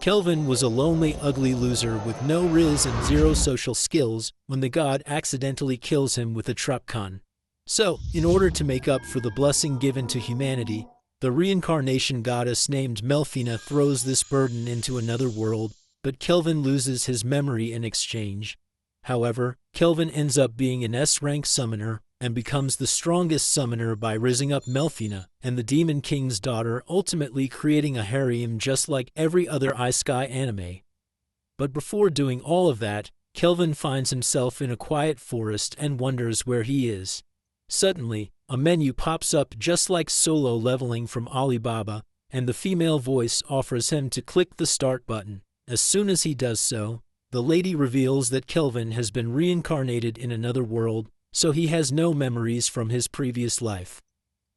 Kelvin was a lonely, ugly loser with no riz and zero social skills when the god accidentally kills him with a trapkan. So, in order to make up for the blessing given to humanity, the reincarnation goddess named Melfina throws this burden into another world, but Kelvin loses his memory in exchange. However, Kelvin ends up being an S-rank summoner and becomes the strongest summoner by rising up Melfina and the Demon King's daughter, ultimately creating a harem just like every other iSky anime. But before doing all of that, Kelvin finds himself in a quiet forest and wonders where he is. Suddenly, a menu pops up just like Solo Leveling from Alibaba, and the female voice offers him to click the start button. As soon as he does so, the lady reveals that Kelvin has been reincarnated in another world, so he has no memories from his previous life.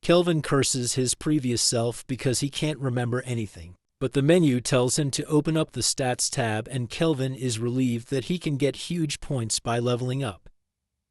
Kelvin curses his previous self because he can't remember anything. But the menu tells him to open up the stats tab, and Kelvin is relieved that he can get huge points by leveling up.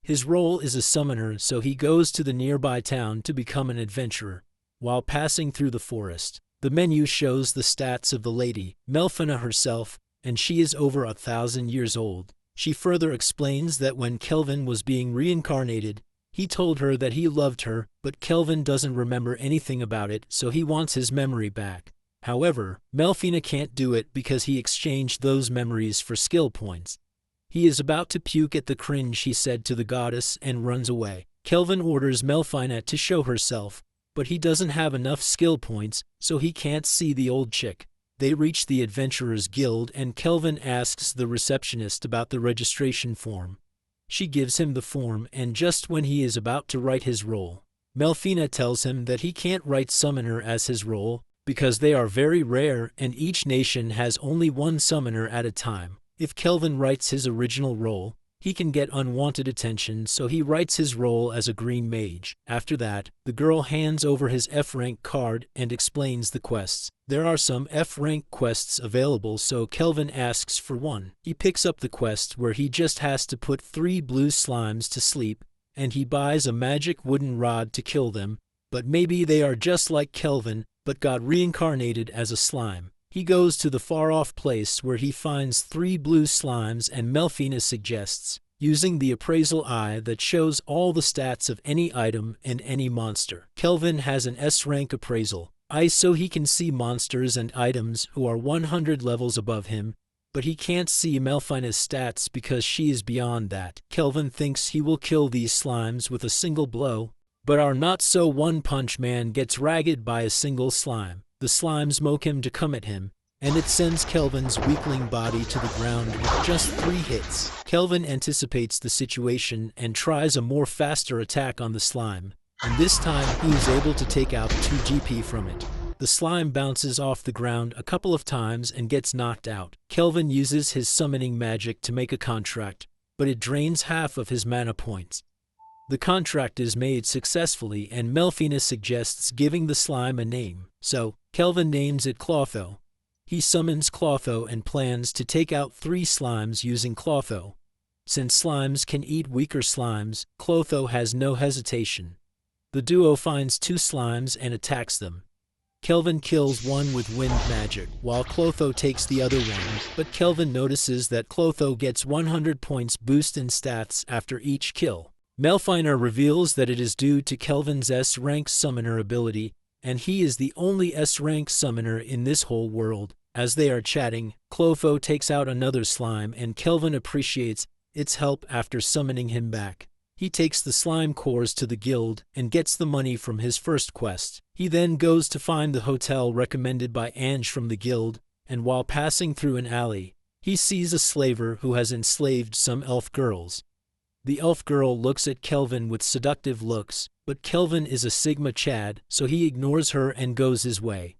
His role is a summoner, so he goes to the nearby town to become an adventurer. While passing through the forest, the menu shows the stats of the lady, Melfina herself, and she is over 1,000 years old. She further explains that when Kelvin was being reincarnated, he told her that he loved her, but Kelvin doesn't remember anything about it, so he wants his memory back. However, Melfina can't do it because he exchanged those memories for skill points. He is about to puke at the cringe he said to the goddess and runs away. Kelvin orders Melfina to show herself, but he doesn't have enough skill points, so he can't see the old chick. They reach the Adventurers Guild, and Kelvin asks the receptionist about the registration form. She gives him the form, and just when he is about to write his role, Melfina tells him that he can't write summoner as his role because they are very rare and each nation has only one summoner at a time. If Kelvin writes his original role, he can get unwanted attention, so he writes his role as a green mage. After that, the girl hands over his F-rank card and explains the quests. There are some F-rank quests available, so Kelvin asks for one. He picks up the quest where he just has to put 3 blue slimes to sleep, and he buys a magic wooden rod to kill them, but maybe they are just like Kelvin, but got reincarnated as a slime. He goes to the far-off place where he finds 3 blue slimes, and Melfina suggests using the appraisal eye that shows all the stats of any item and any monster. Kelvin has an S-rank appraisal eye so he can see monsters and items who are 100 levels above him, but he can't see Melfina's stats because she is beyond that. Kelvin thinks he will kill these slimes with a single blow, but our not-so one-punch man gets ragged by a single slime. The slimes mock him to come at him, and it sends Kelvin's weakling body to the ground with just 3 hits. Kelvin anticipates the situation and tries a more faster attack on the slime, and this time he is able to take out 2 GP from it. The slime bounces off the ground a couple of times and gets knocked out. Kelvin uses his summoning magic to make a contract, but it drains half of his mana points. The contract is made successfully, and Melfina suggests giving the slime a name, so Kelvin names it Clotho. He summons Clotho and plans to take out 3 slimes using Clotho. Since slimes can eat weaker slimes, Clotho has no hesitation. The duo finds 2 slimes and attacks them. Kelvin kills one with wind magic, while Clotho takes the other one, but Kelvin notices that Clotho gets 100 points boost in stats after each kill. Melfina reveals that it is due to Kelvin's S-rank summoner ability, and he is the only S-rank summoner in this whole world. As they are chatting, Clotho takes out another slime, and Kelvin appreciates its help after summoning him back. He takes the slime cores to the guild and gets the money from his first quest. He then goes to find the hotel recommended by Ange from the guild, and while passing through an alley, he sees a slaver who has enslaved some elf girls. The elf girl looks at Kelvin with seductive looks, but Kelvin is a Sigma Chad, so he ignores her and goes his way.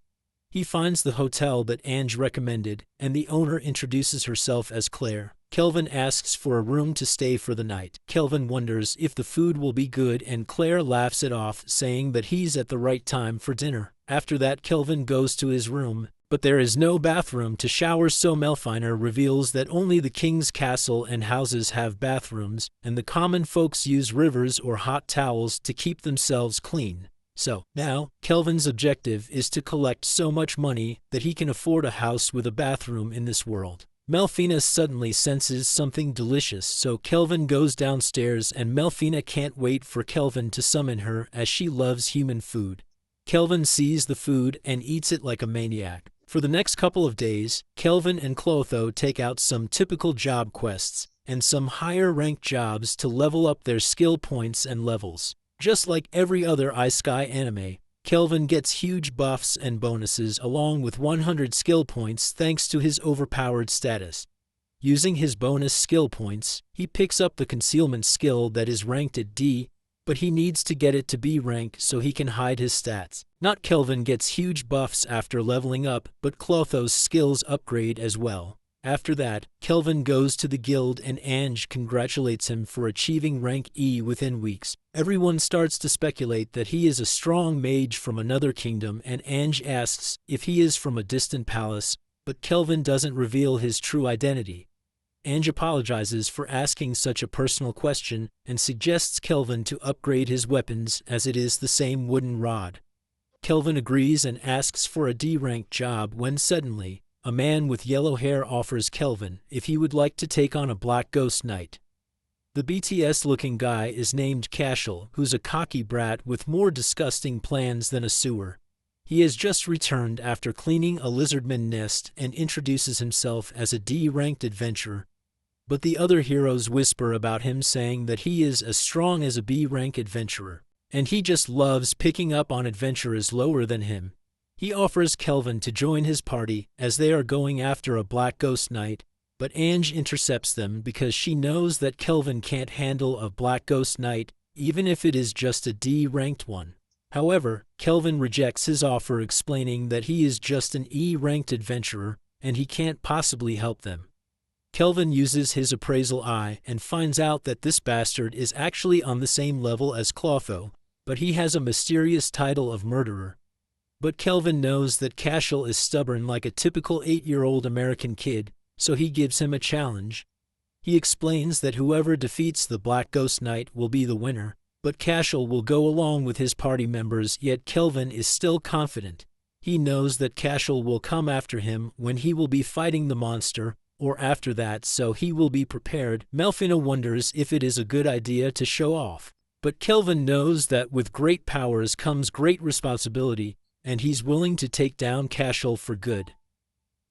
He finds the hotel that Ange recommended, and the owner introduces herself as Claire. Kelvin asks for a room to stay for the night. Kelvin wonders if the food will be good, and Claire laughs it off, saying that he's at the right time for dinner. After that, Kelvin goes to his room, but there is no bathroom to shower, so Melfina reveals that only the king's castle and houses have bathrooms, and the common folks use rivers or hot towels to keep themselves clean. So, now, Kelvin's objective is to collect so much money that he can afford a house with a bathroom in this world. Melfina suddenly senses something delicious, so Kelvin goes downstairs and Melfina can't wait for Kelvin to summon her as she loves human food. Kelvin sees the food and eats it like a maniac. For the next couple of days, Kelvin and Clotho take out some typical job quests and some higher-ranked jobs to level up their skill points and levels. Just like every other iSky anime, Kelvin gets huge buffs and bonuses along with 100 skill points thanks to his overpowered status. Using his bonus skill points, he picks up the concealment skill that is ranked at D, but he needs to get it to B rank so he can hide his stats. Not Kelvin gets huge buffs after leveling up, but Clotho's skills upgrade as well. After that, Kelvin goes to the guild and Ange congratulates him for achieving rank E within weeks. Everyone starts to speculate that he is a strong mage from another kingdom and Ange asks if he is from a distant palace, but Kelvin doesn't reveal his true identity. Ange apologizes for asking such a personal question and suggests Kelvin to upgrade his weapons as it is the same wooden rod. Kelvin agrees and asks for a D-rank job when suddenly, a man with yellow hair offers Kelvin if he would like to take on a Black Ghost Knight. The BTS-looking guy is named Cashel, who's a cocky brat with more disgusting plans than a sewer. He has just returned after cleaning a lizardman nest and introduces himself as a D-ranked adventurer. But the other heroes whisper about him saying that he is as strong as a B-rank adventurer, and he just loves picking up on adventurers lower than him. He offers Kelvin to join his party as they are going after a Black Ghost Knight, but Ange intercepts them because she knows that Kelvin can't handle a Black Ghost Knight even if it is just a D-ranked one. However, Kelvin rejects his offer explaining that he is just an E-ranked adventurer and he can't possibly help them. Kelvin uses his appraisal eye and finds out that this bastard is actually on the same level as Clotho, but he has a mysterious title of murderer. But Kelvin knows that Cashel is stubborn like a typical 8-year-old American kid, so he gives him a challenge. He explains that whoever defeats the Black Ghost Knight will be the winner, but Cashel will go along with his party members, yet Kelvin is still confident. He knows that Cashel will come after him when he will be fighting the monster, or after that, so he will be prepared. Melfina wonders if it is a good idea to show off. But Kelvin knows that with great powers comes great responsibility, and he's willing to take down Cashel for good.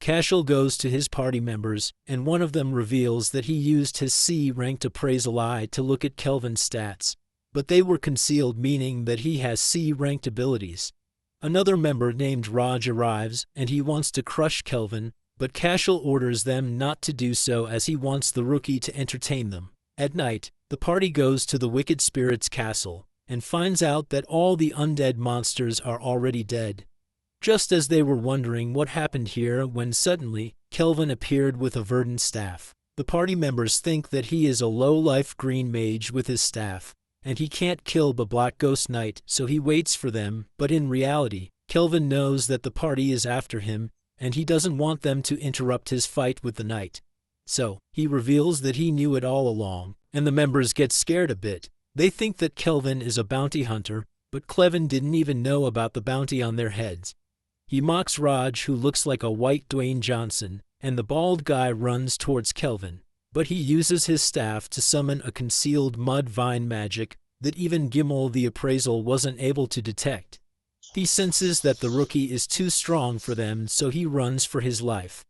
Cashel goes to his party members, and one of them reveals that he used his C-ranked appraisal eye to look at Kelvin's stats, but they were concealed, meaning that he has C-ranked abilities. Another member named Raj arrives, and he wants to crush Kelvin, but Cashel orders them not to do so as he wants the rookie to entertain them. At night, the party goes to the Wicked Spirit's castle, and finds out that all the undead monsters are already dead. Just as they were wondering what happened here when suddenly, Kelvin appeared with a verdant staff. The party members think that he is a low-life green mage with his staff, and he can't kill the Black Ghost Knight, so he waits for them, but in reality, Kelvin knows that the party is after him, and he doesn't want them to interrupt his fight with the knight. So, he reveals that he knew it all along, and the members get scared a bit. They think that Kelvin is a bounty hunter, but Kelvin didn't even know about the bounty on their heads. He mocks Raj, who looks like a white Dwayne Johnson, and the bald guy runs towards Kelvin. But he uses his staff to summon a concealed mud vine magic that even Gimel the appraisal wasn't able to detect. He senses that the rookie is too strong for them, so he runs for his life.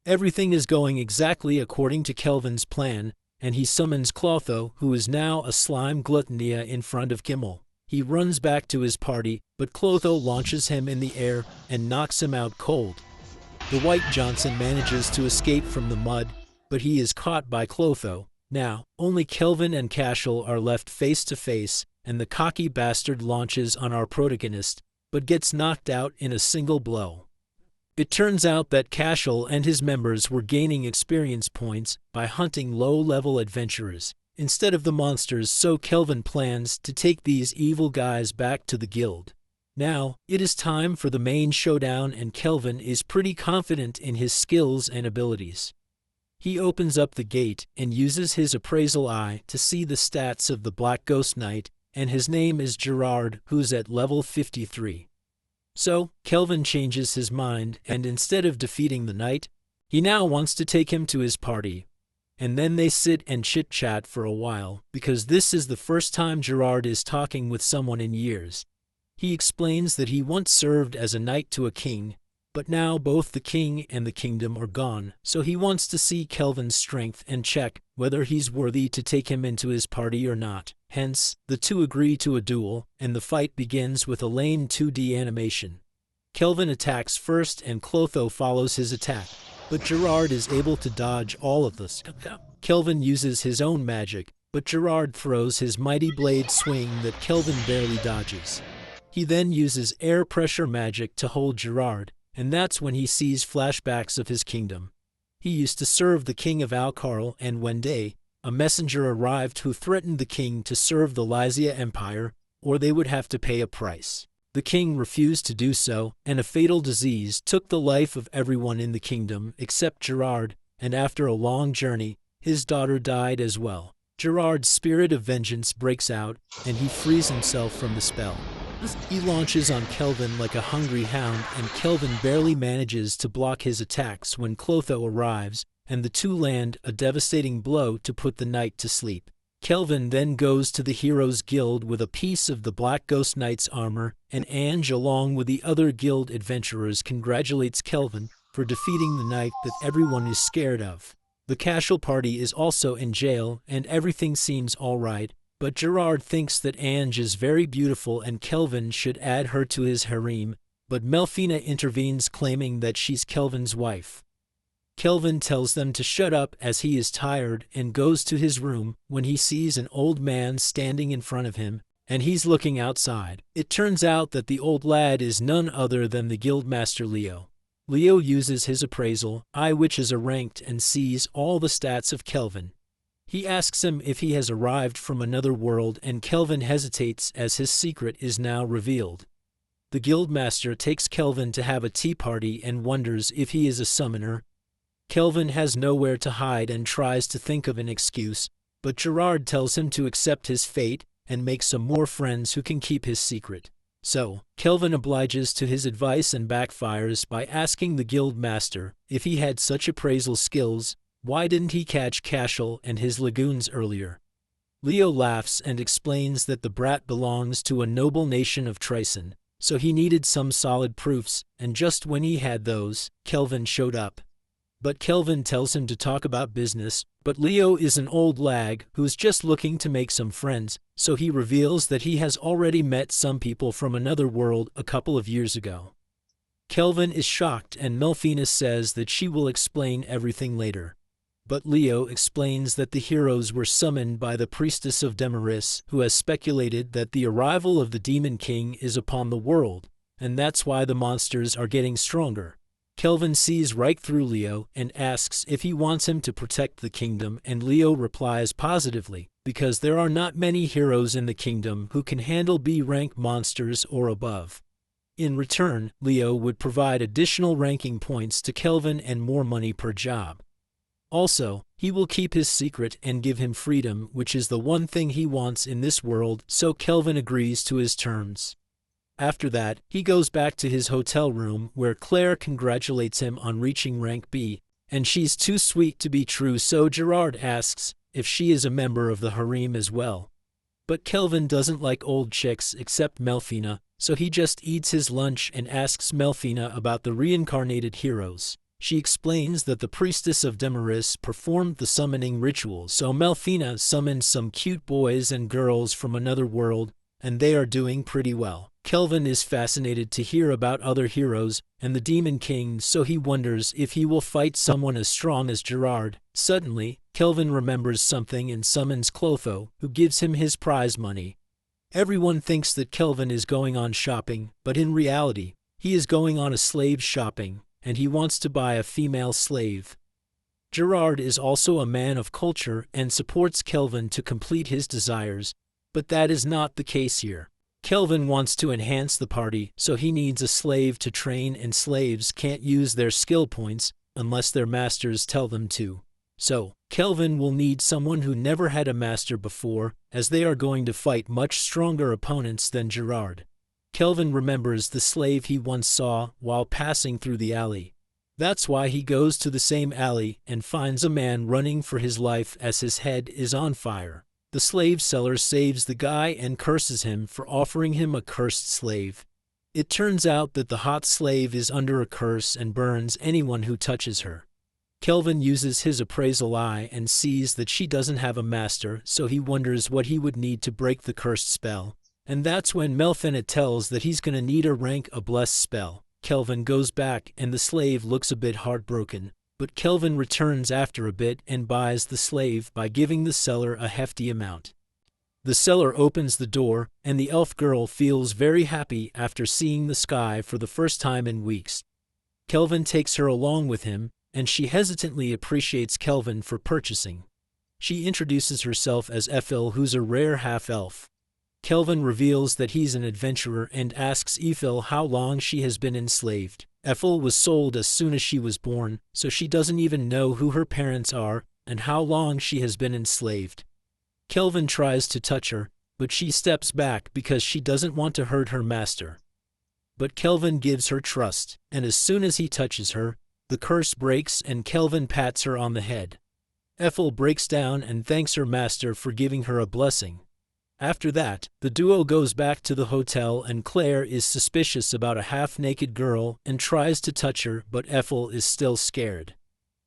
Everything is going exactly according to Kelvin's plan, and he summons Clotho, who is now a slime gluttonia in front of Gimel. He runs back to his party, but Clotho launches him in the air and knocks him out cold. The White Johnson manages to escape from the mud, but he is caught by Clotho. Now, only Kelvin and Cashel are left face to face, and the cocky bastard launches on our protagonist, but gets knocked out in a single blow. It turns out that Cashel and his members were gaining experience points by hunting low-level adventurers instead of the monsters, so Kelvin plans to take these evil guys back to the guild. Now, it is time for the main showdown, and Kelvin is pretty confident in his skills and abilities. He opens up the gate and uses his appraisal eye to see the stats of the Black Ghost Knight, and his name is Gerard, who's at level 53. So, Kelvin changes his mind, and instead of defeating the knight, he now wants to take him to his party. And then they sit and chit-chat for a while, because this is the first time Gerard is talking with someone in years. He explains that he once served as a knight to a king, but now both the king and the kingdom are gone, so he wants to see Kelvin's strength and check whether he's worthy to take him into his party or not. Hence, the two agree to a duel, and the fight begins with a lame 2D animation. Kelvin attacks first and Clotho follows his attack, but Gerard is able to dodge all of this. Kelvin uses his own magic, but Gerard throws his mighty blade swing that Kelvin barely dodges. He then uses air pressure magic to hold Gerard, and that's when he sees flashbacks of his kingdom. He used to serve the king of Alcarl, and one day, a messenger arrived who threatened the king to serve the Lysia Empire, or they would have to pay a price. The king refused to do so, and a fatal disease took the life of everyone in the kingdom except Gerard, and after a long journey, his daughter died as well. Gerard's spirit of vengeance breaks out, and he frees himself from the spell. He launches on Kelvin like a hungry hound, and Kelvin barely manages to block his attacks when Clotho arrives, and the two land a devastating blow to put the knight to sleep. Kelvin then goes to the Heroes Guild with a piece of the Black Ghost Knight's armor, and Ange, along with the other guild adventurers, congratulates Kelvin for defeating the knight that everyone is scared of. The Cashel party is also in jail, and everything seems alright, but Gerard thinks that Ange is very beautiful and Kelvin should add her to his harem, but Melfina intervenes claiming that she's Kelvin's wife. Kelvin tells them to shut up as he is tired and goes to his room when he sees an old man standing in front of him, and he's looking outside. It turns out that the old lad is none other than the Guildmaster Leo. Leo uses his appraisal eye, which is ranked, and sees all the stats of Kelvin. He asks him if he has arrived from another world, and Kelvin hesitates as his secret is now revealed. The Guildmaster takes Kelvin to have a tea party and wonders if he is a summoner. Kelvin has nowhere to hide and tries to think of an excuse, but Gerard tells him to accept his fate and make some more friends who can keep his secret. So, Kelvin obliges to his advice and backfires by asking the Guildmaster if he had such appraisal skills. Why didn't he catch Cashel and his lagoons earlier? Leo laughs and explains that the brat belongs to a noble nation of Trison, so he needed some solid proofs, and just when he had those, Kelvin showed up. But Kelvin tells him to talk about business, but Leo is an old lag who's just looking to make some friends, so he reveals that he has already met some people from another world a couple of years ago. Kelvin is shocked, and Melfina says that she will explain everything later. But Leo explains that the heroes were summoned by the priestess of Demaris, who has speculated that the arrival of the Demon King is upon the world, and that's why the monsters are getting stronger. Kelvin sees right through Leo and asks if he wants him to protect the kingdom, and Leo replies positively, because there are not many heroes in the kingdom who can handle B-rank monsters or above. In return, Leo would provide additional ranking points to Kelvin and more money per job. Also, he will keep his secret and give him freedom, which is the one thing he wants in this world, so Kelvin agrees to his terms. After that, he goes back to his hotel room where Claire congratulates him on reaching rank B, and she's too sweet to be true, so Gerard asks if she is a member of the harem as well. But Kelvin doesn't like old chicks except Melfina, so he just eats his lunch and asks Melfina about the reincarnated heroes. She explains that the priestess of Demaris performed the summoning ritual, so Melfina summoned some cute boys and girls from another world, and they are doing pretty well. Kelvin is fascinated to hear about other heroes and the Demon King, so he wonders if he will fight someone as strong as Gerard. Suddenly, Kelvin remembers something and summons Clotho, who gives him his prize money. Everyone thinks that Kelvin is going on shopping, but in reality, he is going on a slave shopping, and he wants to buy a female slave. Gerard is also a man of culture and supports Kelvin to complete his desires, but that is not the case here. Kelvin wants to enhance the party, so he needs a slave to train, and slaves can't use their skill points unless their masters tell them to. So, Kelvin will need someone who never had a master before, as they are going to fight much stronger opponents than Gerard. Kelvin remembers the slave he once saw while passing through the alley. That's why he goes to the same alley and finds a man running for his life as his head is on fire. The slave seller saves the guy and curses him for offering him a cursed slave. It turns out that the hot slave is under a curse and burns anyone who touches her. Kelvin uses his appraisal eye and sees that she doesn't have a master, so he wonders what he would need to break the cursed spell. And that's when Melfina tells that he's gonna need a rank a blessed spell. Kelvin goes back and the slave looks a bit heartbroken, but Kelvin returns after a bit and buys the slave by giving the seller a hefty amount. The seller opens the door, and the elf girl feels very happy after seeing the sky for the first time in weeks. Kelvin takes her along with him, and she hesitantly appreciates Kelvin for purchasing. She introduces herself as Ethel, who's a rare half-elf. Kelvin reveals that he's an adventurer and asks Ethel how long she has been enslaved. Ethel was sold as soon as she was born, so she doesn't even know who her parents are and how long she has been enslaved. Kelvin tries to touch her, but she steps back because she doesn't want to hurt her master. But Kelvin gives her trust, and as soon as he touches her, the curse breaks and Kelvin pats her on the head. Ethel breaks down and thanks her master for giving her a blessing. After that, the duo goes back to the hotel and Claire is suspicious about a half-naked girl and tries to touch her, but Ethel is still scared.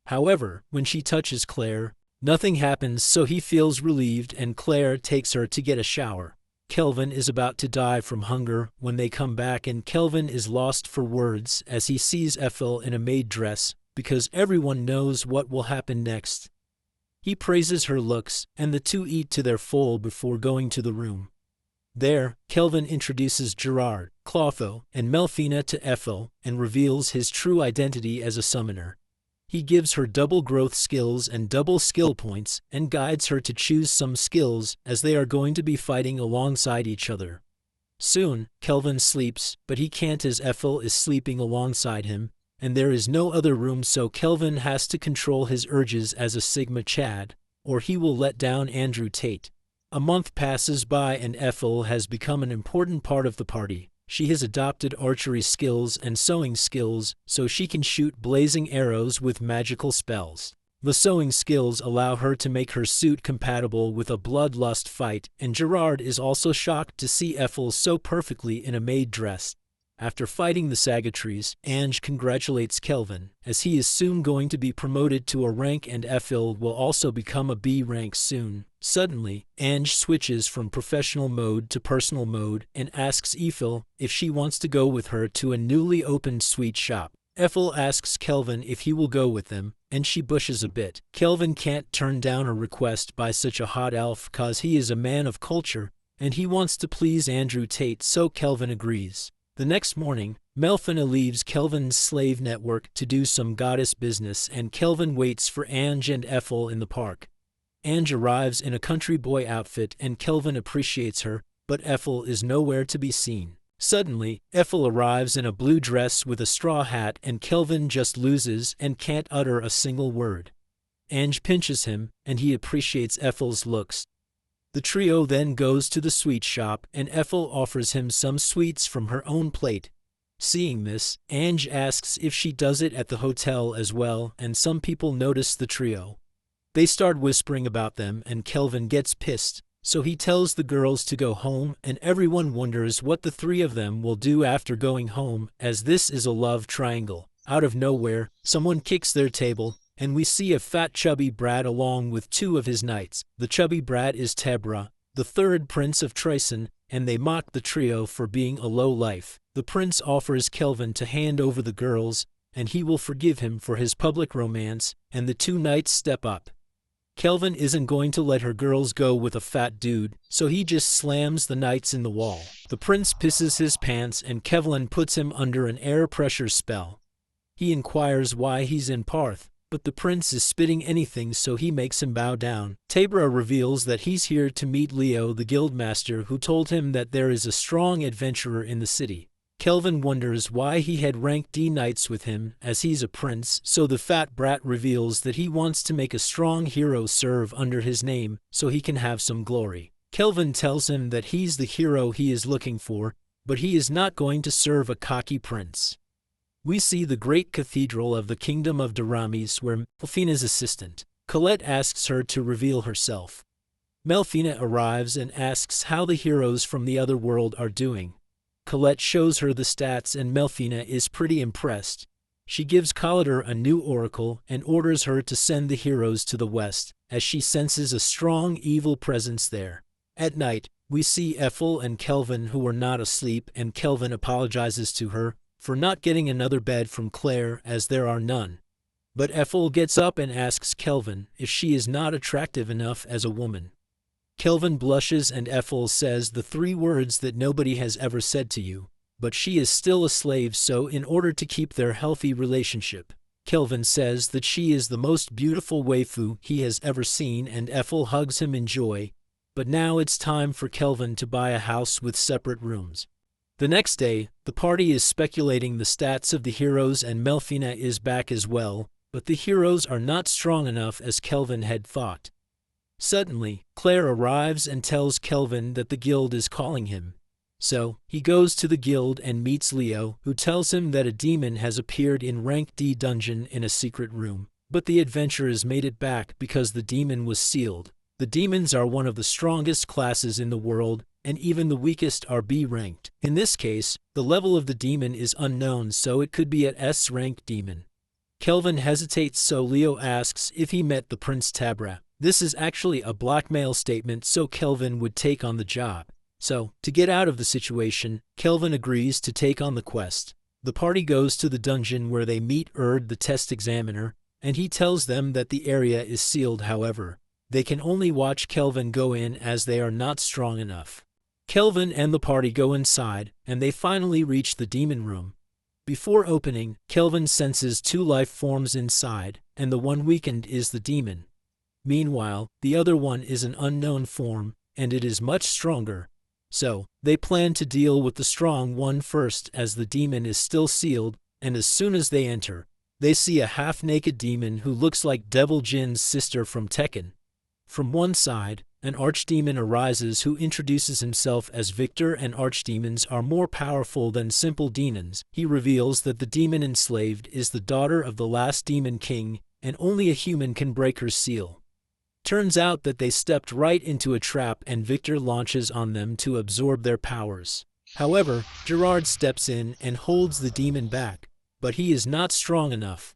However, when she touches Claire, nothing happens, so he feels relieved and Claire takes her to get a shower. Kelvin is about to die from hunger when they come back and Kelvin is lost for words as he sees Ethel in a maid dress because everyone knows what will happen next. He praises her looks, and the two eat to their full before going to the room. There, Kelvin introduces Gerard, Clotho, and Melfina to Ethel and reveals his true identity as a summoner. He gives her double growth skills and double skill points and guides her to choose some skills as they are going to be fighting alongside each other. Soon, Kelvin sleeps, but he can't as Ethel is sleeping alongside him, and there is no other room, so Kelvin has to control his urges as a Sigma Chad, or he will let down Andrew Tate. A month passes by and Ethel has become an important part of the party. She has adopted archery skills and sewing skills so she can shoot blazing arrows with magical spells. The sewing skills allow her to make her suit compatible with a bloodlust fight, and Gerard is also shocked to see Ethel so perfectly in a maid dress. After fighting the Sagatries, Ange congratulates Kelvin, as he is soon going to be promoted to a rank and Ethel will also become a B rank soon. Suddenly, Ange switches from professional mode to personal mode and asks Ethel if she wants to go with her to a newly opened sweet shop. Ethel asks Kelvin if he will go with them, and she bushes a bit. Kelvin can't turn down a request by such a hot elf cause he is a man of culture, and he wants to please Andrew Tate, so Kelvin agrees. The next morning, Melfina leaves Kelvin's slave network to do some goddess business and Kelvin waits for Ange and Ethel in the park. Ange arrives in a country boy outfit and Kelvin appreciates her, but Ethel is nowhere to be seen. Suddenly, Ethel arrives in a blue dress with a straw hat and Kelvin just loses and can't utter a single word. Ange pinches him and he appreciates Ethel's looks. The trio then goes to the sweet shop and Ethel offers him some sweets from her own plate. Seeing this, Ange asks if she does it at the hotel as well, and some people notice the trio. They start whispering about them and Kelvin gets pissed, so he tells the girls to go home and everyone wonders what the three of them will do after going home, as this is a love triangle. Out of nowhere, someone kicks their table, and we see a fat chubby brat along with two of his knights. The chubby brat is Tebra, the third prince of Troyson, and they mock the trio for being a low life. The prince offers Kelvin to hand over the girls, and he will forgive him for his public romance, and the two knights step up. Kelvin isn't going to let her girls go with a fat dude, so he just slams the knights in the wall. The prince pisses his pants and Kelvin puts him under an air pressure spell. He inquires why he's in Parth, but the prince is spitting anything, so he makes him bow down. Tebra reveals that he's here to meet Leo, the guildmaster, who told him that there is a strong adventurer in the city. Kelvin wonders why he had rank D knights with him as he's a prince, so the fat brat reveals that he wants to make a strong hero serve under his name so he can have some glory. Kelvin tells him that he's the hero he is looking for, but he is not going to serve a cocky prince. We see the great cathedral of the Kingdom of Daramis where Melfina's assistant, Colette, asks her to reveal herself. Melfina arrives and asks how the heroes from the other world are doing. Colette shows her the stats and Melfina is pretty impressed. She gives Colette a new oracle and orders her to send the heroes to the west, as she senses a strong evil presence there. At night, we see Ethel and Kelvin who are not asleep, and Kelvin apologizes to her for not getting another bed from Claire as there are none. But Ethel gets up and asks Kelvin if she is not attractive enough as a woman. Kelvin blushes and Ethel says the 3 words that nobody has ever said to you, but she is still a slave, so in order to keep their healthy relationship, Kelvin says that she is the most beautiful waifu he has ever seen, and Ethel hugs him in joy. But now it's time for Kelvin to buy a house with separate rooms. The next day, the party is speculating the stats of the heroes and Melfina is back as well, but the heroes are not strong enough as Kelvin had thought. Suddenly, Claire arrives and tells Kelvin that the guild is calling him. So, he goes to the guild and meets Leo, who tells him that a demon has appeared in rank D dungeon in a secret room, but the adventurers made it back because the demon was sealed. The demons are one of the strongest classes in the world, and even the weakest are B ranked. In this case, the level of the demon is unknown, so it could be at S rank demon. Kelvin hesitates, so Leo asks if he met the Prince Tabra. This is actually a blackmail statement so Kelvin would take on the job. So, to get out of the situation, Kelvin agrees to take on the quest. The party goes to the dungeon where they meet the test examiner, and he tells them that the area is sealed. However, they can only watch Kelvin go in as they are not strong enough. Kelvin and the party go inside, and they finally reach the demon room. Before opening, Kelvin senses 2 life forms inside, and the one weakened is the demon. Meanwhile, the other one is an unknown form, and it is much stronger. So, they plan to deal with the strong one first as the demon is still sealed, and as soon as they enter, they see a half-naked demon who looks like Devil Jin's sister from Tekken. From one side, an archdemon arises who introduces himself as Victor, and archdemons are more powerful than simple demons. He reveals that the demon enslaved is the daughter of the last demon king, and only a human can break her seal. Turns out that they stepped right into a trap and Victor launches on them to absorb their powers. However, Gerard steps in and holds the demon back, but he is not strong enough.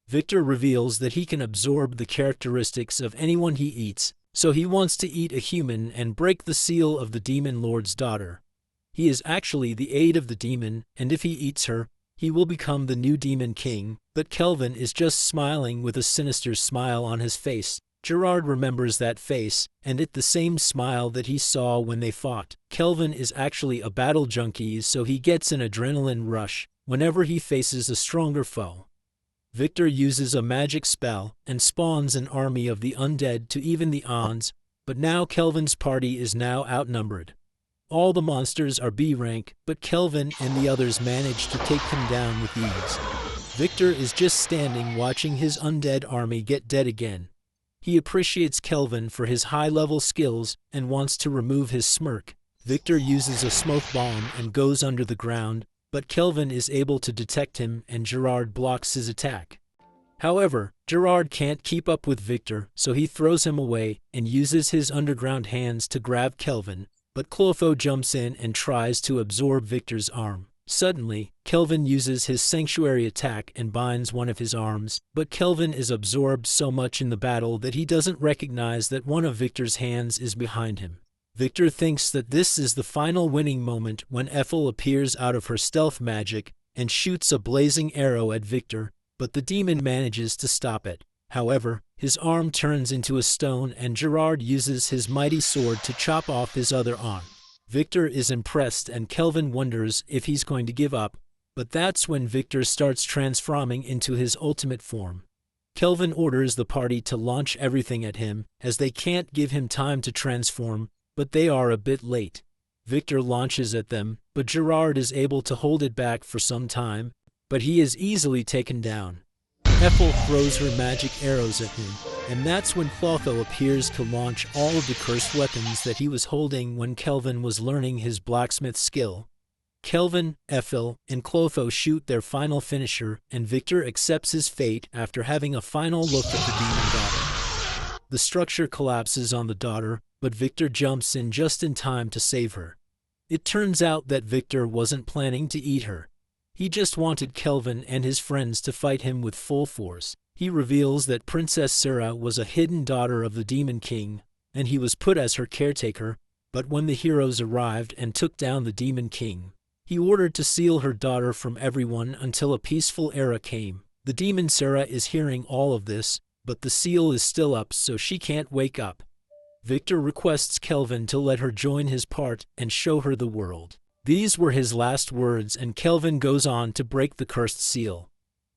Victor reveals that he can absorb the characteristics of anyone he eats, so he wants to eat a human and break the seal of the demon lord's daughter. He is actually the aide of the demon, and if he eats her, he will become the new demon king, but Kelvin is just smiling with a sinister smile on his face. Gerard remembers that face, and it's the same smile that he saw when they fought. Kelvin is actually a battle junkie, so he gets an adrenaline rush whenever he faces a stronger foe. Victor uses a magic spell and spawns an army of the undead to even the odds, but now Kelvin's party is now outnumbered. All the monsters are B rank, but Kelvin and the others manage to take him down with ease. Victor is just standing watching his undead army get dead again. He appreciates Kelvin for his high-level skills and wants to remove his smirk. Victor uses a smoke bomb and goes under the ground, but Kelvin is able to detect him and Gerard blocks his attack. However, Gerard can't keep up with Victor, so he throws him away and uses his underground hands to grab Kelvin, but Clotho jumps in and tries to absorb Victor's arm. Suddenly, Kelvin uses his sanctuary attack and binds one of his arms, but Kelvin is absorbed so much in the battle that he doesn't recognize that one of Victor's hands is behind him. Victor thinks that this is the final winning moment when Ethel appears out of her stealth magic and shoots a blazing arrow at Victor, but the demon manages to stop it. However, his arm turns into a stone and Gerard uses his mighty sword to chop off his other arm. Victor is impressed and Kelvin wonders if he's going to give up, but that's when Victor starts transforming into his ultimate form. Kelvin orders the party to launch everything at him, as they can't give him time to transform, but they are a bit late. Victor launches at them, but but Gerard is able to hold it back for some time, but he is easily taken down. Ethel throws her magic arrows at him, and that's when Clotho appears to launch all of the cursed weapons that he was holding when Kelvin was learning his blacksmith skill. Kelvin, Ethel, and Clotho shoot their final finisher, and Victor accepts his fate after having a final look at the demon daughter. The structure collapses on the daughter, but Victor jumps in just in time to save her. It turns out that Victor wasn't planning to eat her. He just wanted Kelvin and his friends to fight him with full force. He reveals that Princess Sarah was a hidden daughter of the Demon King, and he was put as her caretaker, but when the heroes arrived and took down the Demon King, he ordered to seal her daughter from everyone until a peaceful era came. The demon Sarah is hearing all of this, but the seal is still up so she can't wake up. Victor requests Kelvin to let her join his part and show her the world. These were his last words, and Kelvin goes on to break the cursed seal.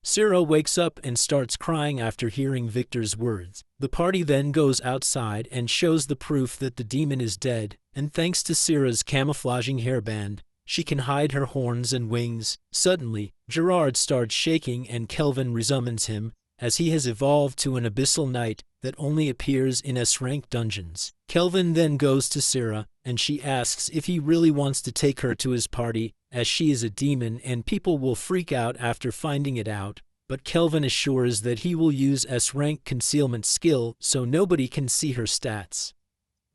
Sarah wakes up and starts crying after hearing Victor's words. The party then goes outside and shows the proof that the demon is dead, and thanks to Sarah's camouflaging hairband, she can hide her horns and wings. Suddenly, Gerard starts shaking and Kelvin resummons him, as he has evolved to an abyssal knight that only appears in S-rank dungeons. Kelvin then goes to Sarah, and she asks if he really wants to take her to his party, as she is a demon and people will freak out after finding it out, but Kelvin assures that he will use S-rank concealment skill so nobody can see her stats.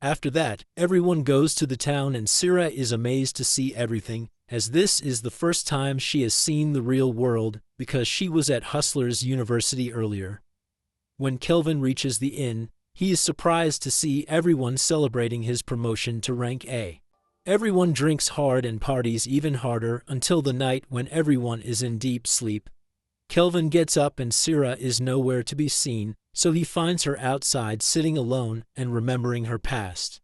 After that, everyone goes to the town and Sarah is amazed to see everything, as this is the first time she has seen the real world because she was at Hustlers University earlier. When Kelvin reaches the inn, he is surprised to see everyone celebrating his promotion to rank A. Everyone drinks hard and parties even harder until the night when everyone is in deep sleep. Kelvin gets up and Sarah is nowhere to be seen, so he finds her outside sitting alone and remembering her past.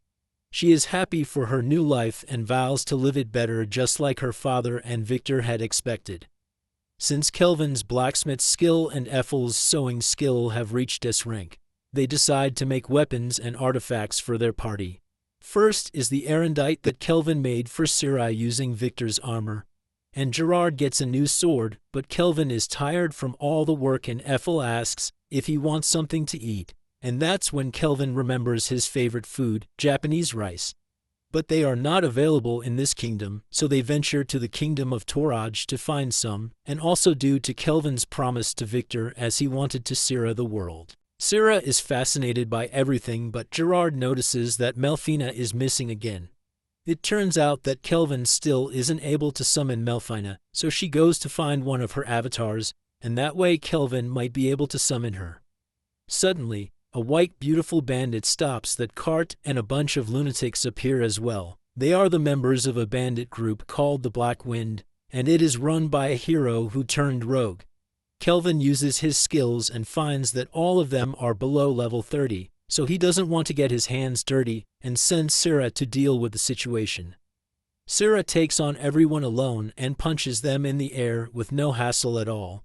She is happy for her new life and vows to live it better just like her father and Victor had expected. Since Kelvin's blacksmith skill and Ethel's sewing skill have reached S rank, they decide to make weapons and artifacts for their party. First is the erendite that Kelvin made for Sarah using Victor's armor. And Gerard gets a new sword, but Kelvin is tired from all the work and Ethel asks if he wants something to eat. And that's when Kelvin remembers his favorite food, Japanese rice. But they are not available in this kingdom, so they venture to the kingdom of Toraj to find some, and also due to Kelvin's promise to Victor as he wanted to Sarah the world. Sarah is fascinated by everything, but Gerard notices that Melfina is missing again. It turns out that Kelvin still isn't able to summon Melfina, so she goes to find one of her avatars, and that way Kelvin might be able to summon her. Suddenly, a white beautiful bandit stops that cart and a bunch of lunatics appear as well. They are the members of a bandit group called the Black Wind, and it is run by a hero who turned rogue. Kelvin uses his skills and finds that all of them are below level 30, so he doesn't want to get his hands dirty and sends Sarah to deal with the situation. Sarah takes on everyone alone and punches them in the air with no hassle at all.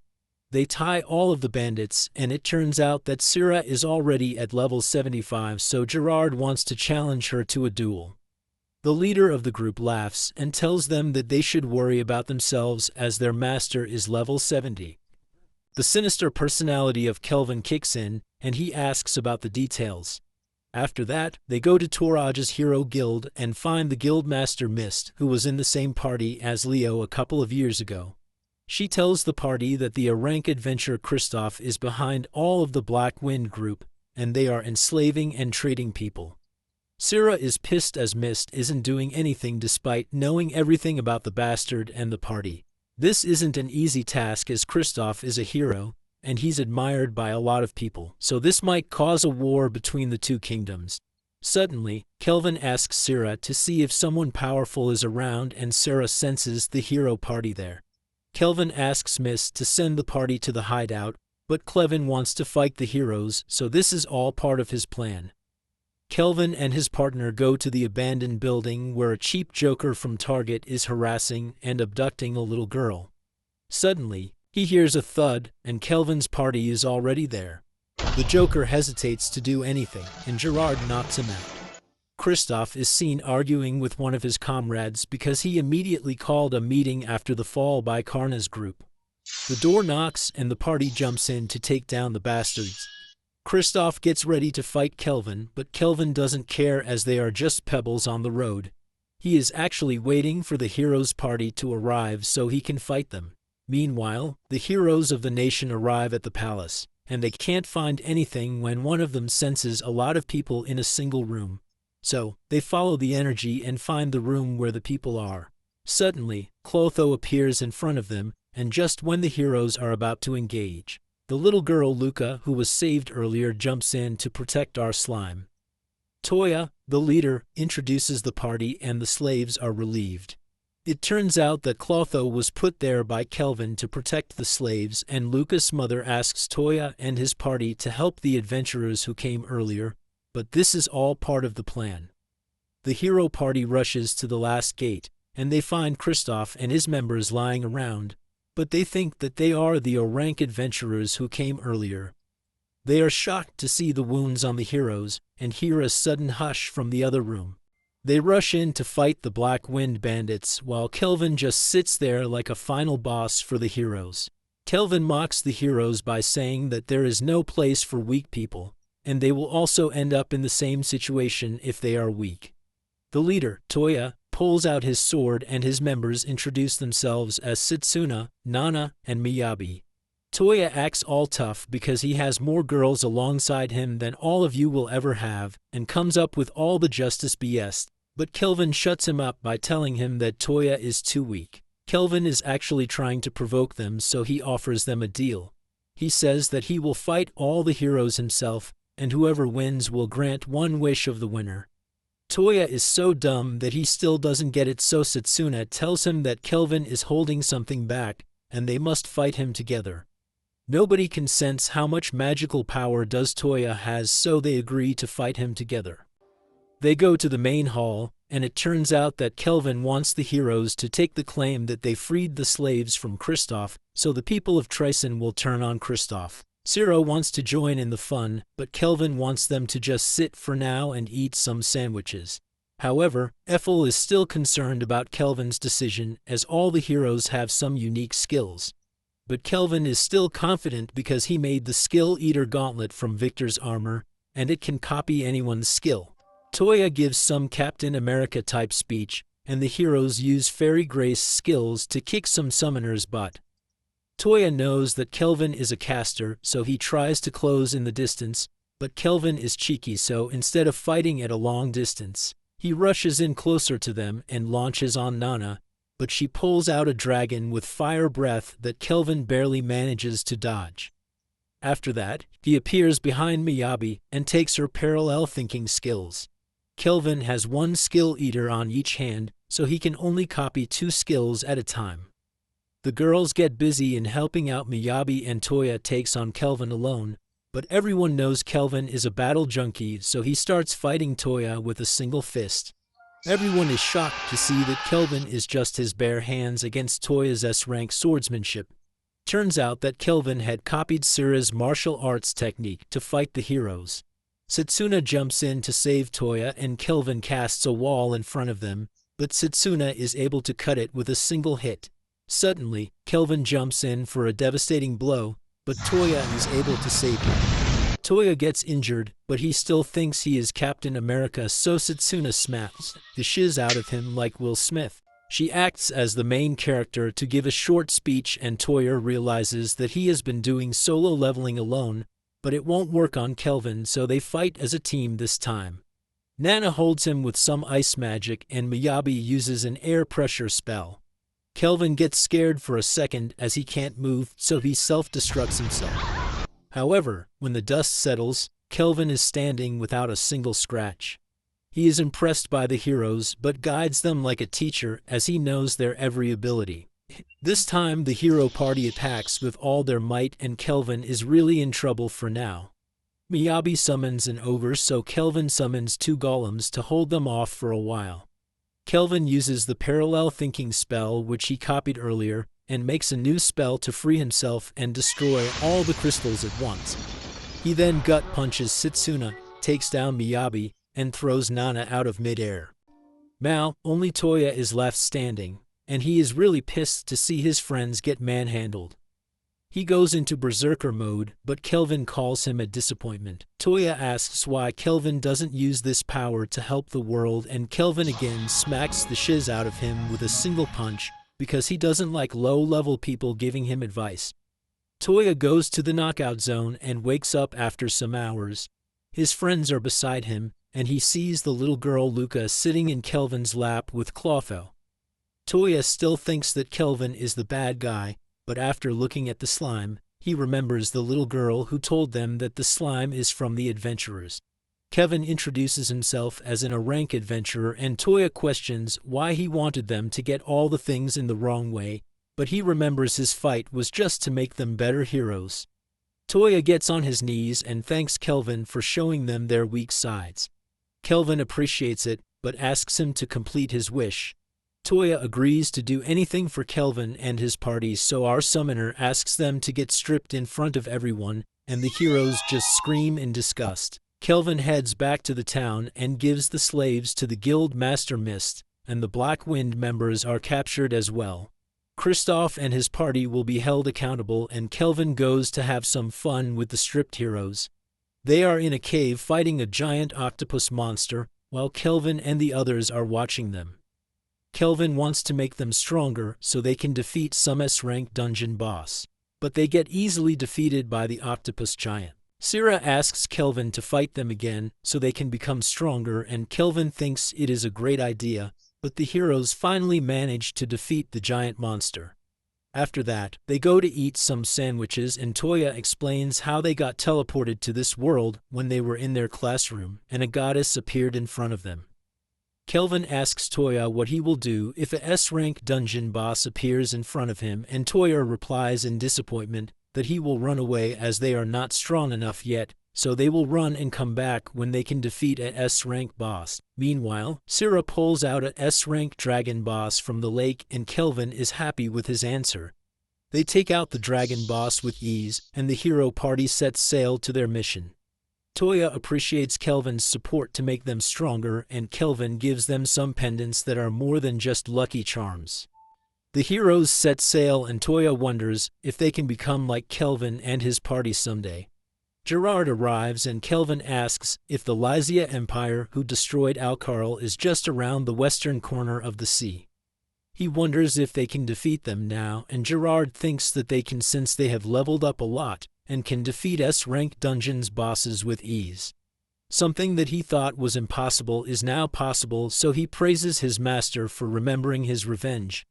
They tie all of the bandits, and it turns out that Sarah is already at level 75, so Gerard wants to challenge her to a duel. The leader of the group laughs and tells them that they should worry about themselves as their master is level 70. The sinister personality of Kelvin kicks in, and he asks about the details. After that, they go to Toraj's Hero Guild and find the Guildmaster Mist, who was in the same party as Leo a couple of years ago. She tells the party that the rank adventurer Kristoff is behind all of the Black Wind group, and they are enslaving and trading people. Sarah is pissed as Mist isn't doing anything despite knowing everything about the bastard and the party. This isn't an easy task as Kristoff is a hero, and he's admired by a lot of people, so this might cause a war between the two kingdoms. Suddenly, Kelvin asks Sarah to see if someone powerful is around, and Sarah senses the hero party there. Kelvin asks Mist to send the party to the hideout, but Kelvin wants to fight the heroes, so this is all part of his plan. Kelvin and his partner go to the abandoned building where a cheap joker from Target is harassing and abducting a little girl. Suddenly, he hears a thud, and Kelvin's party is already there. The joker hesitates to do anything, and Gerard knocks him out. Kristoff is seen arguing with one of his comrades because he immediately called a meeting after the fall by Karna's group. The door knocks and the party jumps in to take down the bastards. Kristoff gets ready to fight Kelvin, but Kelvin doesn't care as they are just pebbles on the road. He is actually waiting for the heroes' party to arrive so he can fight them. Meanwhile, the heroes of the nation arrive at the palace, and they can't find anything when one of them senses a lot of people in a single room. So, they follow the energy and find the room where the people are. Suddenly, Clotho appears in front of them, and just when the heroes are about to engage, the little girl Luca, who was saved earlier, jumps in to protect our slime. Toya, the leader, introduces the party and the slaves are relieved. It turns out that Clotho was put there by Kelvin to protect the slaves, and Luca's mother asks Toya and his party to help the adventurers who came earlier, but this is all part of the plan. The hero party rushes to the last gate, and they find Kristoff and his members lying around, but they think that they are the O-rank adventurers who came earlier. They are shocked to see the wounds on the heroes and hear a sudden hush from the other room. They rush in to fight the Black Wind bandits while Kelvin just sits there like a final boss for the heroes. Kelvin mocks the heroes by saying that there is no place for weak people, and they will also end up in the same situation if they are weak. The leader, Toya, pulls out his sword and his members introduce themselves as Setsuna, Nana, and Miyabi. Toya acts all tough because he has more girls alongside him than all of you will ever have, and comes up with all the justice BS, but Kelvin shuts him up by telling him that Toya is too weak. Kelvin is actually trying to provoke them, so he offers them a deal. He says that he will fight all the heroes himself, and whoever wins will grant one wish of the winner. Toya is so dumb that he still doesn't get it, so Setsuna tells him that Kelvin is holding something back, and they must fight him together. Nobody can sense how much magical power does Toya has, so they agree to fight him together. They go to the main hall, and it turns out that Kelvin wants the heroes to take the claim that they freed the slaves from Kristoff, so the people of Tryson will turn on Kristoff. Zero wants to join in the fun, but Kelvin wants them to just sit for now and eat some sandwiches. However, Ethel is still concerned about Kelvin's decision, as all the heroes have some unique skills. But Kelvin is still confident because he made the Skill Eater Gauntlet from Victor's armor, and it can copy anyone's skill. Toya gives some Captain America-type speech, and the heroes use Fairy Grace skills to kick some summoners' butt. Toya knows that Kelvin is a caster, so he tries to close in the distance, but Kelvin is cheeky, so instead of fighting at a long distance, he rushes in closer to them and launches on Nana, but she pulls out a dragon with fire breath that Kelvin barely manages to dodge. After that, he appears behind Miyabi and takes her parallel thinking skills. Kelvin has one skill eater on each hand, so he can only copy 2 skills at a time. The girls get busy in helping out Miyabi, and Toya takes on Kelvin alone, but everyone knows Kelvin is a battle junkie, so he starts fighting Toya with a single fist. Everyone is shocked to see that Kelvin is just his bare hands against Toya's S-rank swordsmanship. Turns out that Kelvin had copied Sura's martial arts technique to fight the heroes. Setsuna jumps in to save Toya, and Kelvin casts a wall in front of them, but Setsuna is able to cut it with a single hit. Suddenly, Kelvin jumps in for a devastating blow, but Toya is able to save him. Toya gets injured, but he still thinks he is Captain America, so Setsuna smacks the shiz out of him like Will Smith. She acts as the main character to give a short speech, and Toya realizes that he has been doing solo leveling alone, but it won't work on Kelvin, so they fight as a team this time. Nana holds him with some ice magic, and Miyabi uses an air pressure spell. Kelvin gets scared for a second as he can't move, so he self-destructs himself. However, when the dust settles, Kelvin is standing without a single scratch. He is impressed by the heroes, but guides them like a teacher as he knows their every ability. This time, the hero party attacks with all their might, and Kelvin is really in trouble for now. Miyabi summons an ogre, so Kelvin summons 2 golems to hold them off for a while. Kelvin uses the parallel thinking spell, which he copied earlier, and makes a new spell to free himself and destroy all the crystals at once. He then gut punches Setsuna, takes down Miyabi, and throws Nana out of midair. Now, only Toya is left standing, and he is really pissed to see his friends get manhandled. He goes into berserker mode, but Kelvin calls him a disappointment. Toya asks why Kelvin doesn't use this power to help the world, and Kelvin again smacks the shiz out of him with a single punch because he doesn't like low-level people giving him advice. Toya goes to the knockout zone and wakes up after some hours. His friends are beside him, and he sees the little girl Luca sitting in Kelvin's lap with Clotho. Toya still thinks that Kelvin is the bad guy, but after looking at the slime, he remembers the little girl who told them that the slime is from the adventurers. Kevin introduces himself as a rank adventurer, and Toya questions why he wanted them to get all the things in the wrong way, but he remembers his fight was just to make them better heroes. Toya gets on his knees and thanks Kelvin for showing them their weak sides. Kelvin appreciates it, but asks him to complete his wish. Toya agrees to do anything for Kelvin and his party, so our summoner asks them to get stripped in front of everyone, and the heroes just scream in disgust. Kelvin heads back to the town and gives the slaves to the Guild Master Mist, and the Black Wind members are captured as well. Kristoff and his party will be held accountable, and Kelvin goes to have some fun with the stripped heroes. They are in a cave fighting a giant octopus monster, while Kelvin and the others are watching them. Kelvin wants to make them stronger so they can defeat some S-rank dungeon boss, but they get easily defeated by the octopus giant. Sira asks Kelvin to fight them again so they can become stronger, and Kelvin thinks it is a great idea, but the heroes finally manage to defeat the giant monster. After that, they go to eat some sandwiches, and Toya explains how they got teleported to this world when they were in their classroom, and a goddess appeared in front of them. Kelvin asks Toya what he will do if a S-rank dungeon boss appears in front of him, and Toya replies in disappointment that he will run away as they are not strong enough yet, so they will run and come back when they can defeat a S-rank boss. Meanwhile, Sira pulls out a S-rank dragon boss from the lake, and Kelvin is happy with his answer. They take out the dragon boss with ease, and the hero party sets sail to their mission. Toya appreciates Kelvin's support to make them stronger, and Kelvin gives them some pendants that are more than just lucky charms. The heroes set sail, and Toya wonders if they can become like Kelvin and his party someday. Gerard arrives, and Kelvin asks if the Lysia Empire who destroyed Alcarl is just around the western corner of the sea. He wonders if they can defeat them now, and Gerard thinks that they can since they have leveled up a lot and can defeat S-rank dungeons bosses with ease. Something that he thought was impossible is now possible, so he praises his master for remembering his revenge.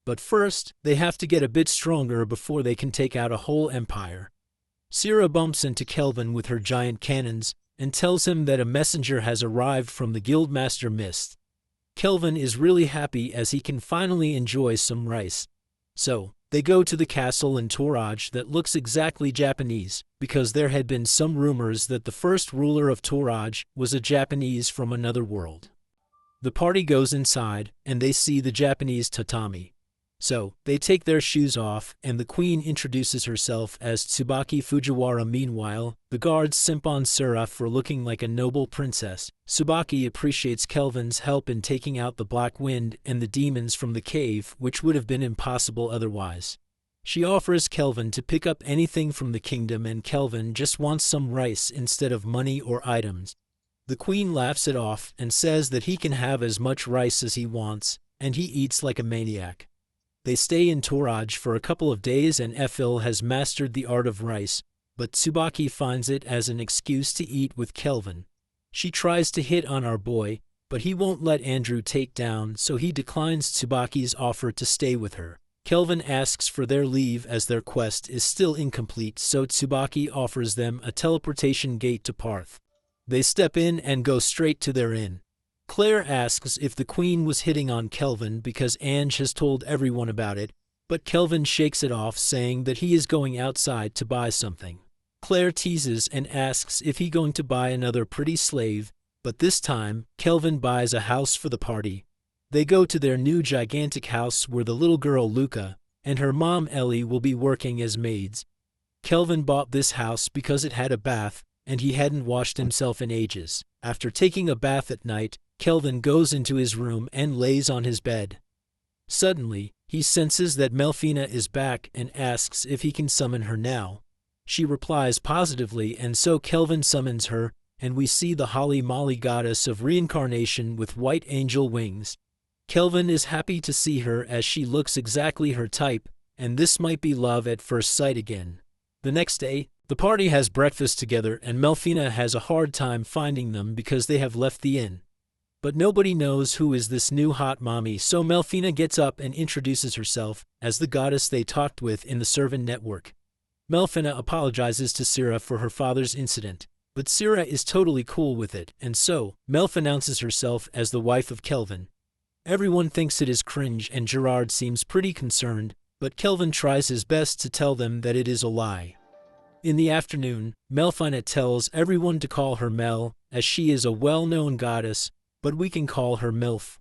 But first, they have to get a bit stronger before they can take out a whole empire. Sira bumps into Kelvin with her giant cannons and tells him that a messenger has arrived from the Guildmaster Mist. Kelvin is really happy as he can finally enjoy some rice. So, they go to the castle in Toraj that looks exactly Japanese, because there had been some rumors that the first ruler of Toraj was a Japanese from another world. The party goes inside, and they see the Japanese tatami. So, they take their shoes off, and the queen introduces herself as Tsubaki Fujiwara. Meanwhile, the guards simp on Sura for looking like a noble princess. Tsubaki appreciates Kelvin's help in taking out the Black Wind and the demons from the cave, which would have been impossible otherwise. She offers Kelvin to pick up anything from the kingdom, and Kelvin just wants some rice instead of money or items. The queen laughs it off and says that he can have as much rice as he wants, and he eats like a maniac. They stay in Toraj for a couple of days, and Efil has mastered the art of rice, but Tsubaki finds it as an excuse to eat with Kelvin. She tries to hit on our boy, but he won't let Andrew take down, so he declines Tsubaki's offer to stay with her. Kelvin asks for their leave as their quest is still incomplete, so Tsubaki offers them a teleportation gate to Parth. They step in and go straight to their inn. Claire asks if the queen was hitting on Kelvin because Ange has told everyone about it, but Kelvin shakes it off, saying that he is going outside to buy something. Claire teases and asks if he's going to buy another pretty slave, but this time, Kelvin buys a house for the party. They go to their new gigantic house where the little girl Luca and her mom Ellie will be working as maids. Kelvin bought this house because it had a bath, and he hadn't washed himself in ages. After taking a bath at night, Kelvin goes into his room and lays on his bed. Suddenly, he senses that Melfina is back and asks if he can summon her now. She replies positively, and so Kelvin summons her, and we see the Holly Molly goddess of reincarnation with white angel wings. Kelvin is happy to see her as she looks exactly her type, and this might be love at first sight again. The next day, the party has breakfast together, and Melfina has a hard time finding them because they have left the inn. But nobody knows who is this new hot mommy, so Melfina gets up and introduces herself as the goddess they talked with in the servant network. Melfina apologizes to Syrah for her father's incident, but Syrah is totally cool with it, and so Melf announces herself as the wife of Kelvin. Everyone thinks it is cringe, and Gerard seems pretty concerned, but Kelvin tries his best to tell them that it is a lie. In the afternoon, Melfina tells everyone to call her Mel, as she is a well-known goddess, but we can call her MILF.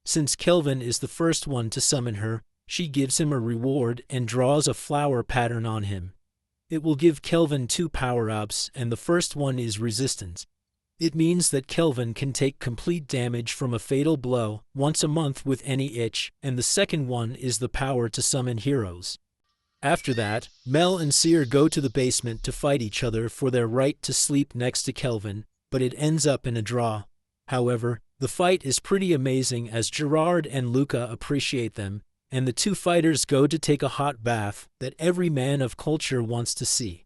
Since Kelvin is the first one to summon her, she gives him a reward and draws a flower pattern on him. It will give Kelvin 2 power-ups, and the first one is resistance. It means that Kelvin can take complete damage from a fatal blow once a month with any itch, and the second one is the power to summon heroes. After that, Mel and Seer go to the basement to fight each other for their right to sleep next to Kelvin, but it ends up in a draw. However, the fight is pretty amazing as Gerard and Luca appreciate them, and the 2 fighters go to take a hot bath that every man of culture wants to see.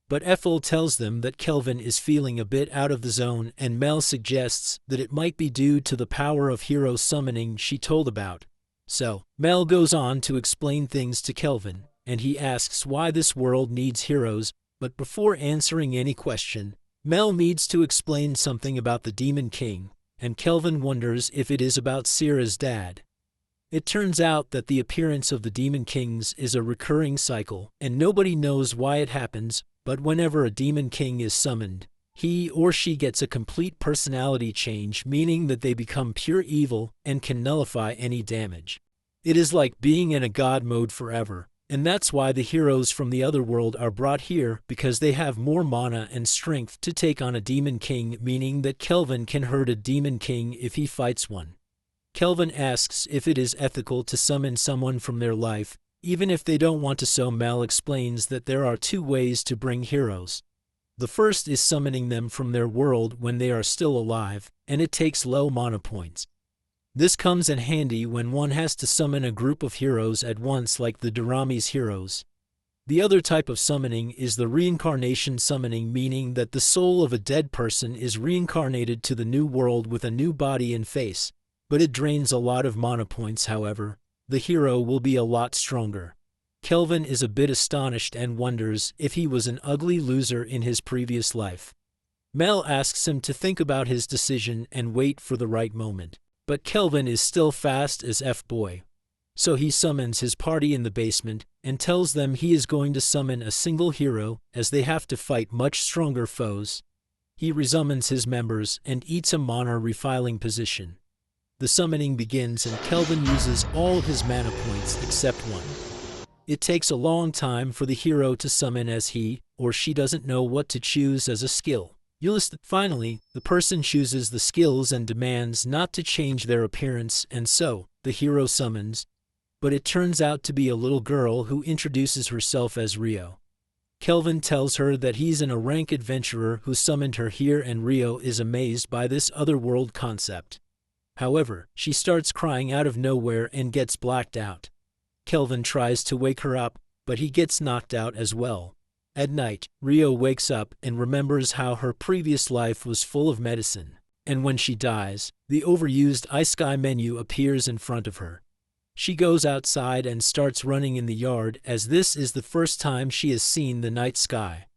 But Ethel tells them that Kelvin is feeling a bit out of the zone, and Mel suggests that it might be due to the power of hero summoning she told about. So, Mel goes on to explain things to Kelvin, and he asks why this world needs heroes, but before answering any question, Mel needs to explain something about the Demon King, and Kelvin wonders if it is about Syrah's dad. It turns out that the appearance of the Demon Kings is a recurring cycle, and nobody knows why it happens, but whenever a Demon King is summoned, he or she gets a complete personality change, meaning that they become pure evil and can nullify any damage. It is like being in a god mode forever. And that's why the heroes from the other world are brought here, because they have more mana and strength to take on a Demon King, meaning that Kelvin can hurt a Demon King if he fights one. Kelvin asks if it is ethical to summon someone from their life, even if they don't want to, so Mel explains that there are 2 ways to bring heroes. The first is summoning them from their world when they are still alive, and it takes low mana points. This comes in handy when one has to summon a group of heroes at once, like the Durami's heroes. The other type of summoning is the reincarnation summoning, meaning that the soul of a dead person is reincarnated to the new world with a new body and face, but it drains a lot of mana points. However, the hero will be a lot stronger. Kelvin is a bit astonished and wonders if he was an ugly loser in his previous life. Mel asks him to think about his decision and wait for the right moment. But Kelvin is still fast as F-boy. So he summons his party in the basement and tells them he is going to summon a single hero as they have to fight much stronger foes. He resummons his members and eats a mana refilling position. The summoning begins and Kelvin uses all of his mana points except one. It takes a long time for the hero to summon as he or she doesn't know what to choose as a skill. Finally, the person chooses the skills and demands not to change their appearance, and so, the hero summons. But it turns out to be a little girl who introduces herself as Rio. Kelvin tells her that he's a rank adventurer who summoned her here, and Rio is amazed by this otherworld concept. However, she starts crying out of nowhere and gets blacked out. Kelvin tries to wake her up, but he gets knocked out as well. At night, Rio wakes up and remembers how her previous life was full of medicine, and when she dies, the overused iSky menu appears in front of her. She goes outside and starts running in the yard, as this is the first time she has seen the night sky.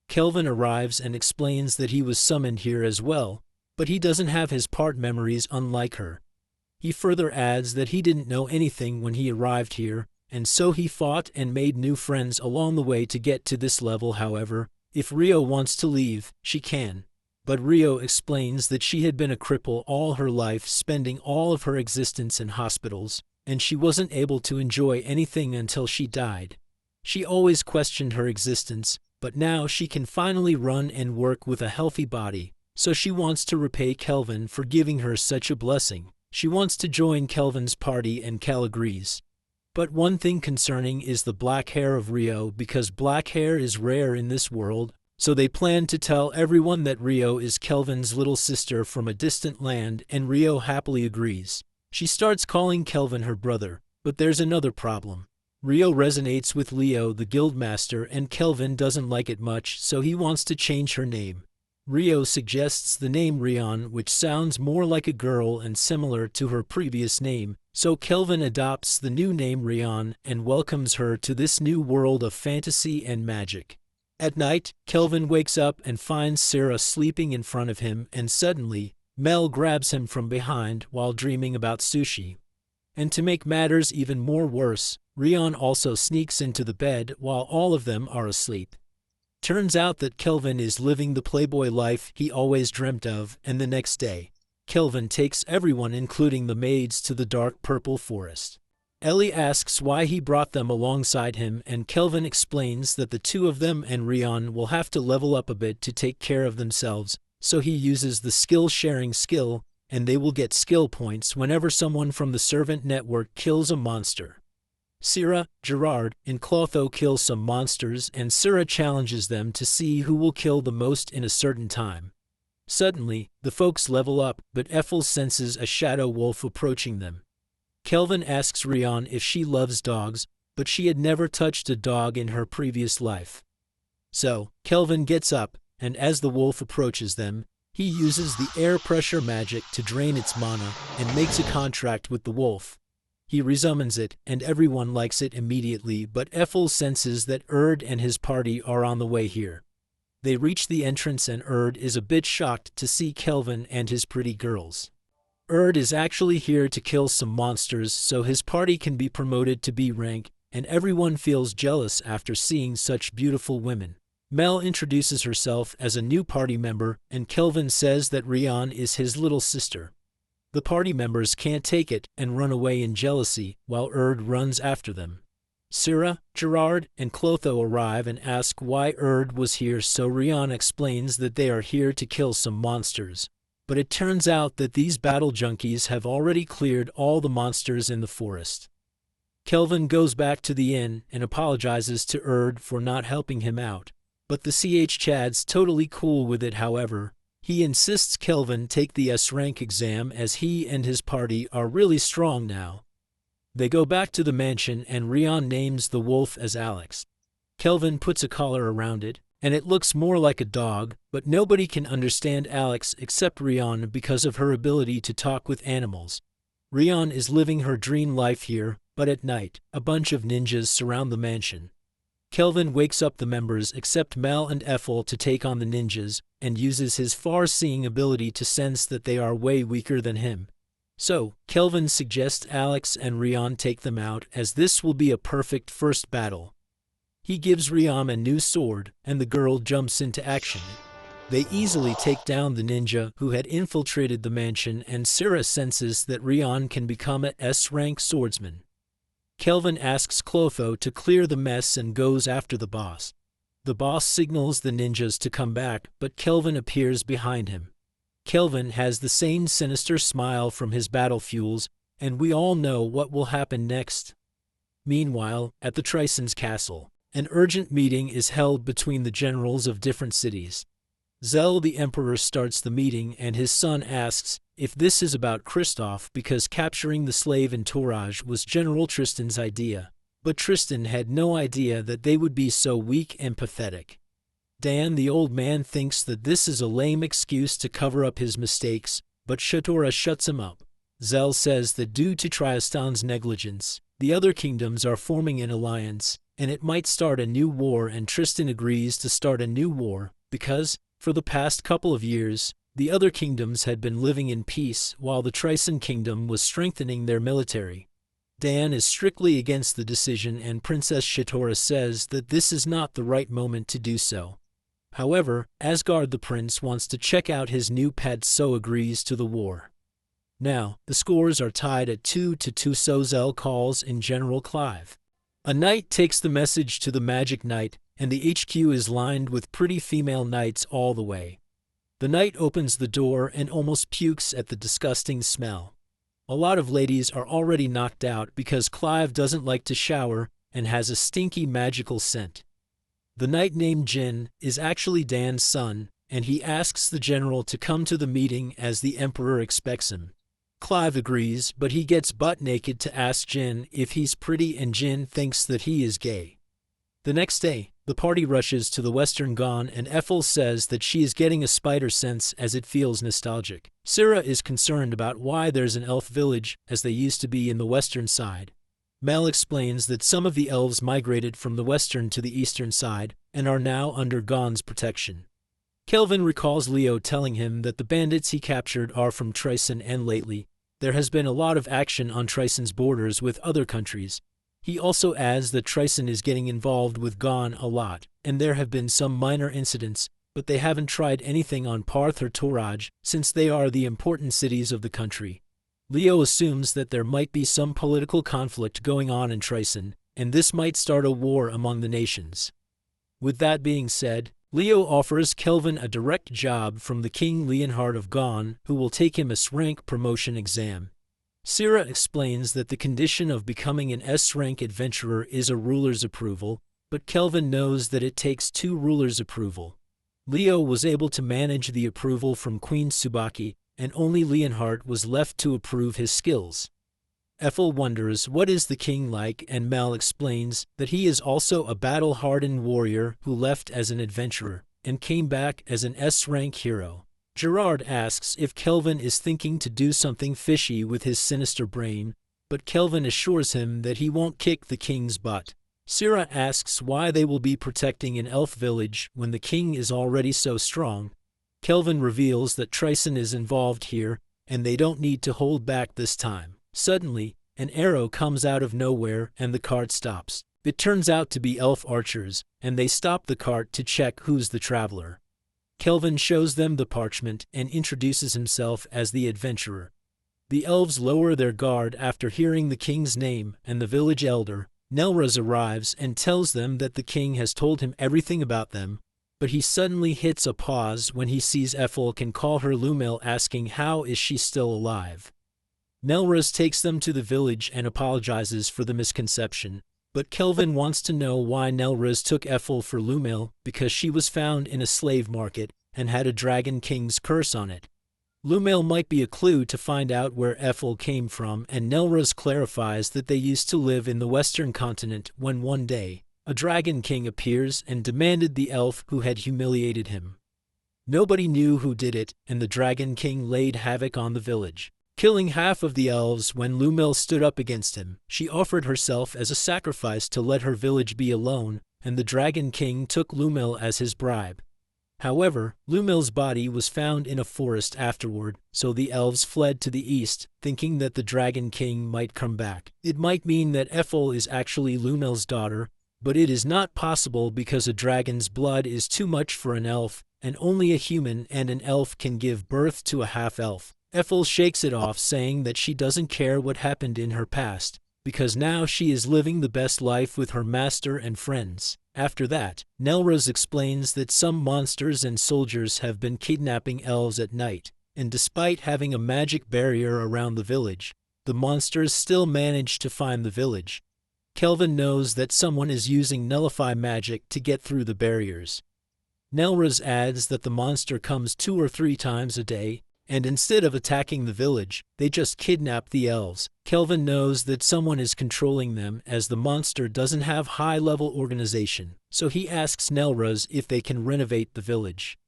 Kelvin arrives and explains that he was summoned here as well, but he doesn't have his part memories unlike her. He further adds that he didn't know anything when he arrived here, and so he fought and made new friends along the way to get to this level. However, if Rio wants to leave, she can. But Rio explains that she had been a cripple all her life, spending all of her existence in hospitals, and she wasn't able to enjoy anything until she died. She always questioned her existence, but now she can finally run and work with a healthy body, so she wants to repay Kelvin for giving her such a blessing. She wants to join Kelvin's party and Kel agrees. But one thing concerning is the black hair of Rio, because black hair is rare in this world, so they plan to tell everyone that Rio is Kelvin's little sister from a distant land, and Rio happily agrees. She starts calling Kelvin her brother, but there's another problem. Rio resonates with Leo, the guildmaster, and Kelvin doesn't like it much, so he wants to change her name. Rio suggests the name Rion, which sounds more like a girl and similar to her previous name, so Kelvin adopts the new name Rion and welcomes her to this new world of fantasy and magic. At night, Kelvin wakes up and finds Sarah sleeping in front of him, and suddenly, Mel grabs him from behind while dreaming about sushi. And to make matters even more worse, Rion also sneaks into the bed while all of them are asleep. Turns out that Kelvin is living the playboy life he always dreamt of, and the next day, Kelvin takes everyone, including the maids, to the dark purple forest. Ellie asks why he brought them alongside him, and Kelvin explains that the two of them and Rion will have to level up a bit to take care of themselves, so he uses the skill-sharing skill, and they will get skill points whenever someone from the servant network kills a monster. Syrah, Gerard, and Clotho kill some monsters, and Syrah challenges them to see who will kill the most in a certain time. Suddenly, the folks level up, but Ethel senses a shadow wolf approaching them. Kelvin asks Rion if she loves dogs, but she had never touched a dog in her previous life. So, Kelvin gets up, and as the wolf approaches them, he uses the air pressure magic to drain its mana and makes a contract with the wolf. He resummons it, and everyone likes it immediately, but Ethel senses that Erd and his party are on the way here. They reach the entrance, and Erd is a bit shocked to see Kelvin and his pretty girls. Erd is actually here to kill some monsters so his party can be promoted to B rank, and everyone feels jealous after seeing such beautiful women. Mel introduces herself as a new party member, and Kelvin says that Rion is his little sister. The party members can't take it and run away in jealousy, while Erd runs after them. Syrah, Gerard, and Clotho arrive and ask why Erd was here, so Rion explains that they are here to kill some monsters. But it turns out that these battle junkies have already cleared all the monsters in the forest. Kelvin goes back to the inn and apologizes to Erd for not helping him out. But the CH Chad's totally cool with it. However, he insists Kelvin take the S-rank exam as he and his party are really strong now. They go back to the mansion, and Rion names the wolf as Alex. Kelvin puts a collar around it, and it looks more like a dog, but nobody can understand Alex except Rion because of her ability to talk with animals. Rion is living her dream life here, but at night, a bunch of ninjas surround the mansion. Kelvin wakes up the members except Mel and Ethel to take on the ninjas, and uses his far-seeing ability to sense that they are way weaker than him. So, Kelvin suggests Alex and Rion take them out, as this will be a perfect first battle. He gives Rion a new sword, and the girl jumps into action. They easily take down the ninja who had infiltrated the mansion, and Syrah senses that Rion can become a S-rank swordsman. Kelvin asks Clotho to clear the mess and goes after the boss. The boss signals the ninjas to come back, but Kelvin appears behind him. Kelvin has the same sinister smile from his battle fuels, and we all know what will happen next. Meanwhile, at the Trison's castle, an urgent meeting is held between the generals of different cities. Zell the Emperor starts the meeting, and his son asks if this is about Kristoff because capturing the slave entourage was General Tristan's idea. But Tristan had no idea that they would be so weak and pathetic. Dan the old man thinks that this is a lame excuse to cover up his mistakes, but Shatora shuts him up. Zell says that due to Tristan's negligence, the other kingdoms are forming an alliance, and it might start a new war, and Tristan agrees to start a new war, because, for the past couple of years, the other kingdoms had been living in peace while the Trison kingdom was strengthening their military. Dan is strictly against the decision, and Princess Shatora says that this is not the right moment to do so. However, Asgard the prince wants to check out his new pet, so agrees to the war. Now, the scores are tied at 2-2, so Zell calls in General Clive. A knight takes the message to the Magic Knight, and the HQ is lined with pretty female knights all the way. The knight opens the door and almost pukes at the disgusting smell. A lot of ladies are already knocked out because Clive doesn't like to shower and has a stinky magical scent. The knight named Jin is actually Dan's son, and he asks the general to come to the meeting as the emperor expects him. Clive agrees, but he gets butt naked to ask Jin if he's pretty, and Jin thinks that he is gay. The next day, the party rushes to the Western Gon, and Ethel says that she is getting a spider sense as it feels nostalgic. Sira is concerned about why there's an elf village as they used to be in the western side. Mel explains that some of the elves migrated from the western to the eastern side and are now under Gon's protection. Kelvin recalls Leo telling him that the bandits he captured are from Tryson, and lately, there has been a lot of action on Tryson's borders with other countries. He also adds that Tryson is getting involved with Gon a lot, and there have been some minor incidents, but they haven't tried anything on Parth or Toraj since they are the important cities of the country. Leo assumes that there might be some political conflict going on in Tryson, and this might start a war among the nations. With that being said, Leo offers Kelvin a direct job from the King Leonhard of Gon, who will take him a S-rank promotion exam. Sira explains that the condition of becoming an S-rank adventurer is a ruler's approval, but Kelvin knows that it takes 2 rulers' approval. Leo was able to manage the approval from Queen Tsubaki, and only Leonhard was left to approve his skills. Ethel wonders what is the king like, and Mal explains that he is also a battle-hardened warrior who left as an adventurer and came back as an S-rank hero. Gerard asks if Kelvin is thinking to do something fishy with his sinister brain, but Kelvin assures him that he won't kick the king's butt. Sira asks why they will be protecting an elf village when the king is already so strong. Kelvin reveals that Tryson is involved here, and they don't need to hold back this time. Suddenly, an arrow comes out of nowhere and the cart stops. It turns out to be elf archers, and they stop the cart to check who's the traveler. Kelvin shows them the parchment and introduces himself as the adventurer. The elves lower their guard after hearing the king's name, and the village elder, Nelraz, arrives and tells them that the king has told him everything about them, but he suddenly hits a pause when he sees Ethel can call her Lumel, asking how is she still alive. Nelraz takes them to the village and apologizes for the misconception, but Kelvin wants to know why Nelraz took Ethel for Lumel, because she was found in a slave market and had a dragon king's curse on it. Lumel might be a clue to find out where Ethel came from, and Nelraz clarifies that they used to live in the western continent when one day, a dragon king appears and demanded the elf who had humiliated him. Nobody knew who did it, and the dragon king laid havoc on the village, killing half of the elves. When Lumel stood up against him, she offered herself as a sacrifice to let her village be alone, and the dragon king took Lumel as his bribe. However, Lumel's body was found in a forest afterward, so the elves fled to the east, thinking that the dragon king might come back. It might mean that Ethel is actually Lumel's daughter, but it is not possible because a dragon's blood is too much for an elf, and only a human and an elf can give birth to a half-elf. Ethel shakes it off, saying that she doesn't care what happened in her past, because now she is living the best life with her master and friends. After that, Nelraz explains that some monsters and soldiers have been kidnapping elves at night, and despite having a magic barrier around the village, the monsters still manage to find the village. Kelvin knows that someone is using nullify magic to get through the barriers. Nelraz adds that the monster comes 2 or 3 times a day, and instead of attacking the village, they just kidnap the elves. Kelvin knows that someone is controlling them, as the monster doesn't have high-level organization, so he asks Nelraz if they can renovate the village.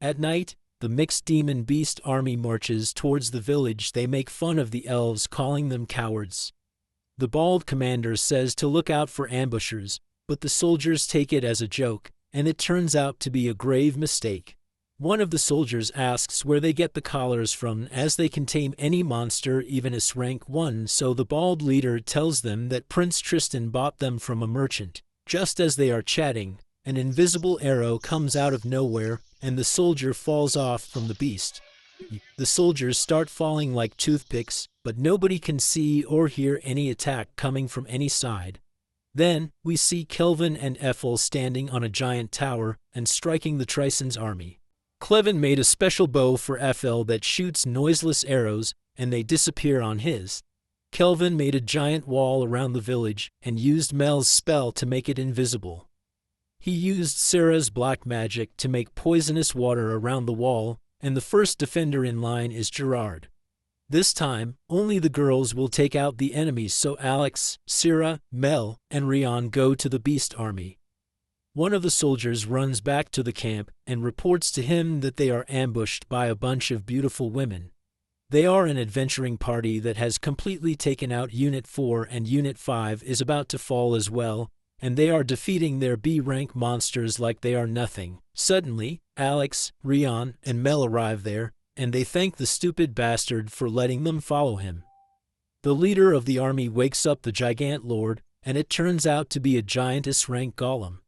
At night, the mixed demon-beast army marches towards the village. They make fun of the elves, calling them cowards. The bald commander says to look out for ambushers, but the soldiers take it as a joke, and it turns out to be a grave mistake. One of the soldiers asks where they get the collars from, as they can tame any monster, even a rank 1, so the bald leader tells them that Prince Tristan bought them from a merchant. Just as they are chatting, an invisible arrow comes out of nowhere, and the soldier falls off from the beast. The soldiers start falling like toothpicks, but nobody can see or hear any attack coming from any side. Then, we see Kelvin and Ethel standing on a giant tower and striking the Trison's army. Kelvin made a special bow for Ethel that shoots noiseless arrows, and they disappear on his. Kelvin made a giant wall around the village and used Mel's spell to make it invisible. He used Sarah's black magic to make poisonous water around the wall, and the first defender in line is Gerard. This time, only the girls will take out the enemies, so Alex, Sarah, Mel, and Rion go to the beast army. One of the soldiers runs back to the camp and reports to him that they are ambushed by a bunch of beautiful women. They are an adventuring party that has completely taken out Unit 4, and Unit 5 is about to fall as well, and they are defeating their B-rank monsters like they are nothing. Suddenly, Alex, Rion, and Mel arrive there, and they thank the stupid bastard for letting them follow him. The leader of the army wakes up the Gigant Lord, and it turns out to be a giantess-rank golem.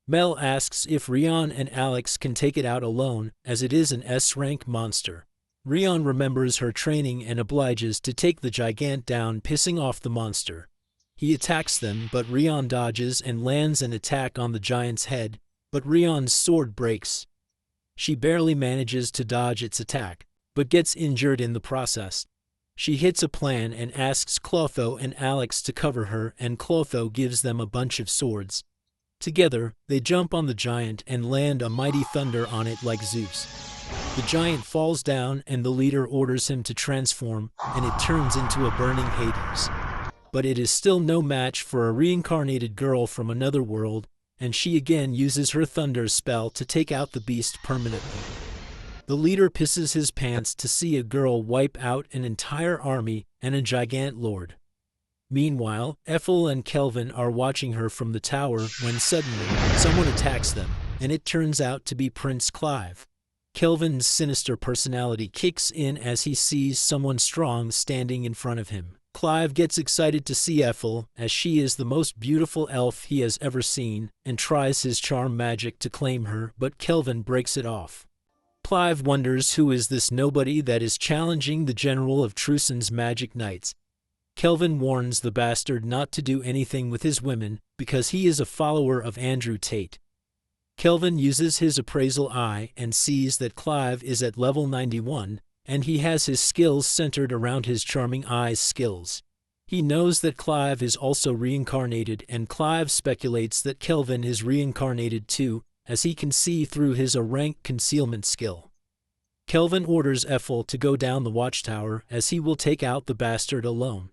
Mel asks if Rion and Alex can take it out alone, as it is an S-rank monster. Rion remembers her training and obliges to take the gigant down, pissing off the monster. He attacks them, but Rion dodges and lands an attack on the giant's head, but Rion's sword breaks. She barely manages to dodge its attack, but gets injured in the process. She hits a plan and asks Clotho and Alex to cover her, and Clotho gives them a bunch of swords. Together, they jump on the giant and land a mighty thunder on it like Zeus. The giant falls down and the leader orders him to transform, and it turns into a burning Hades. But it is still no match for a reincarnated girl from another world, and she again uses her thunder spell to take out the beast permanently. The leader pisses his pants to see a girl wipe out an entire army and a gigant lord. Meanwhile, Ethel and Kelvin are watching her from the tower when suddenly someone attacks them, and it turns out to be Prince Clive. Kelvin's sinister personality kicks in as he sees someone strong standing in front of him. Clive gets excited to see Ethel, as she is the most beautiful elf he has ever seen, and tries his charm magic to claim her, but Kelvin breaks it off. Clive wonders who is this nobody that is challenging the general of Truson's magic knights. Kelvin warns the bastard not to do anything with his women, because he is a follower of Andrew Tate. Kelvin uses his appraisal eye and sees that Clive is at level 91, and he has his skills centered around his charming eye's skills. He knows that Clive is also reincarnated, and Clive speculates that Kelvin is reincarnated too, as he can see through his rank concealment skill. Kelvin orders Ethel to go down the watchtower, as he will take out the bastard alone.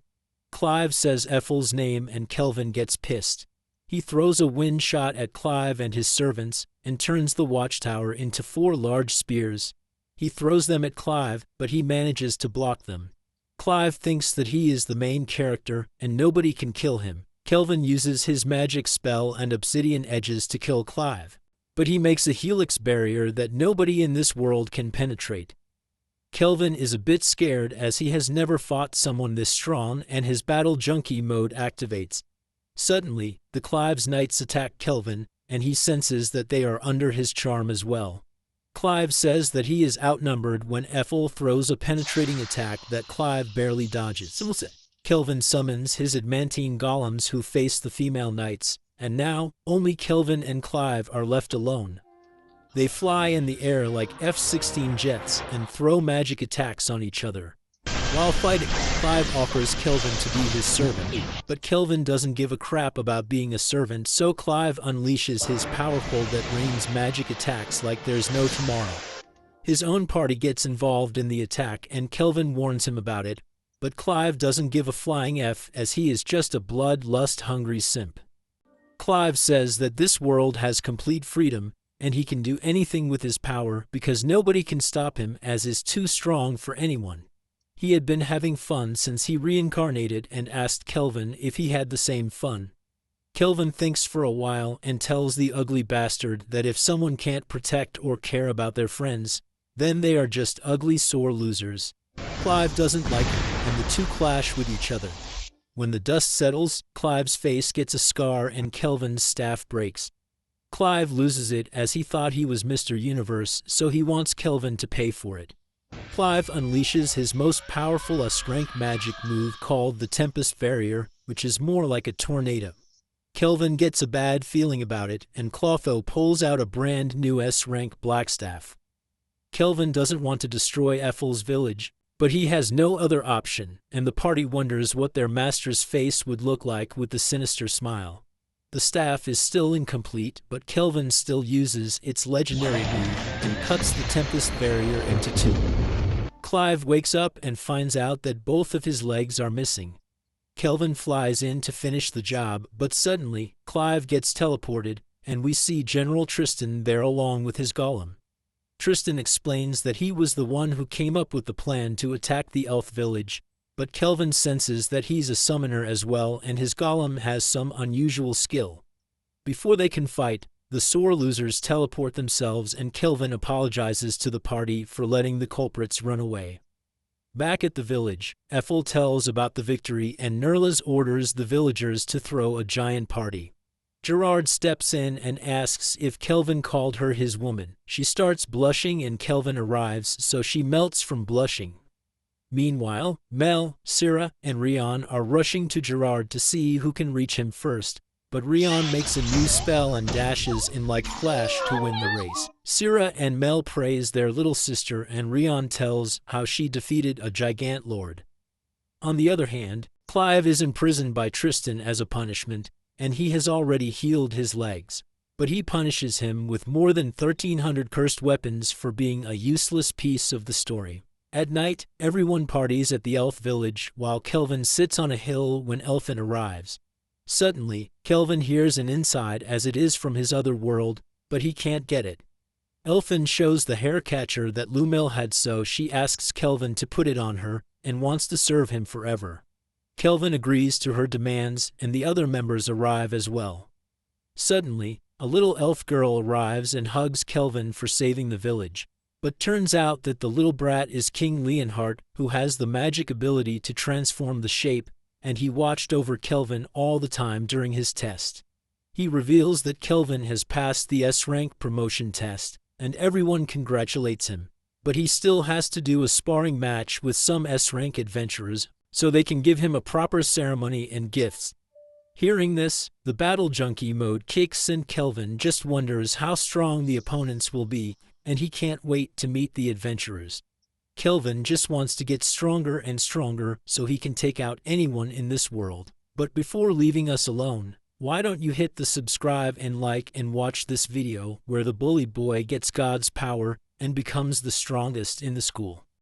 Clive says Ethel's name and Kelvin gets pissed. He throws a wind shot at Clive and his servants, and turns the watchtower into 4 large spears. He throws them at Clive, but he manages to block them. Clive thinks that he is the main character, and nobody can kill him. Kelvin uses his magic spell and obsidian edges to kill Clive, but he makes a helix barrier that nobody in this world can penetrate. Kelvin is a bit scared as he has never fought someone this strong, and his battle junkie mode activates. Suddenly, the Clive's knights attack Kelvin, and he senses that they are under his charm as well. Clive says that he is outnumbered when Ethel throws a penetrating attack that Clive barely dodges. Kelvin summons his adamantine golems who face the female knights, and now only Kelvin and Clive are left alone. They fly in the air like F-16 jets and throw magic attacks on each other. While fighting, Clive offers Kelvin to be his servant, but Kelvin doesn't give a crap about being a servant, so Clive unleashes his powerful that rains magic attacks like there's no tomorrow. His own party gets involved in the attack and Kelvin warns him about it, but Clive doesn't give a flying F as he is just a bloodlust-hungry simp. Clive says that this world has complete freedom and he can do anything with his power because nobody can stop him as is too strong for anyone. He had been having fun since he reincarnated and asked Kelvin if he had the same fun. Kelvin thinks for a while and tells the ugly bastard that if someone can't protect or care about their friends, then they are just ugly sore losers. Clive doesn't like it, and the two clash with each other. When the dust settles, Clive's face gets a scar and Kelvin's staff breaks. Clive loses it as he thought he was Mr. Universe, so he wants Kelvin to pay for it. Clive unleashes his most powerful strength magic move called the Tempest Barrier, which is more like a tornado. Kelvin gets a bad feeling about it, and Clotho pulls out a brand new S-rank blackstaff. Kelvin doesn't want to destroy Ethel's village, but he has no other option, and the party wonders what their master's face would look like with the sinister smile. The staff is still incomplete, but Kelvin still uses its legendary move and cuts the Tempest barrier into two. Clive wakes up and finds out that both of his legs are missing. Kelvin flies in to finish the job, but suddenly, Clive gets teleported, and we see General Tristan there along with his golem. Tristan explains that he was the one who came up with the plan to attack the elf village, but Kelvin senses that he's a summoner as well and his golem has some unusual skill. Before they can fight, the sore losers teleport themselves and Kelvin apologizes to the party for letting the culprits run away. Back at the village, Ethel tells about the victory and Nerlez orders the villagers to throw a giant party. Gerard steps in and asks if Kelvin called her his woman. She starts blushing and Kelvin arrives, so she melts from blushing. Meanwhile, Mel, Syrah, and Rion are rushing to Gerard to see who can reach him first, but Rion makes a new spell and dashes in like flash to win the race. Syrah and Mel praise their little sister and Rion tells how she defeated a gigant lord. On the other hand, Clive is imprisoned by Tristan as a punishment, and he has already healed his legs, but he punishes him with more than 1,300 cursed weapons for being a useless piece of the story. At night, everyone parties at the elf village while Kelvin sits on a hill when Elfin arrives. Suddenly, Kelvin hears an inside as it is from his other world, but he can't get it. Elfin shows the hair catcher that Lumil had, so she asks Kelvin to put it on her and wants to serve him forever. Kelvin agrees to her demands and the other members arrive as well. Suddenly, a little elf girl arrives and hugs Kelvin for saving the village. But turns out that the little brat is King Leonhardt, who has the magic ability to transform the shape, and he watched over Kelvin all the time during his test. He reveals that Kelvin has passed the S-rank promotion test, and everyone congratulates him. But he still has to do a sparring match with some S-rank adventurers, so they can give him a proper ceremony and gifts. Hearing this, the battle junkie mode kicks and Kelvin just wonders how strong the opponents will be, and he can't wait to meet the adventurers. Kelvin just wants to get stronger and stronger so he can take out anyone in this world. But before leaving us alone, why don't you hit the subscribe and like and watch this video where the bully boy gets God's power and becomes the strongest in the school.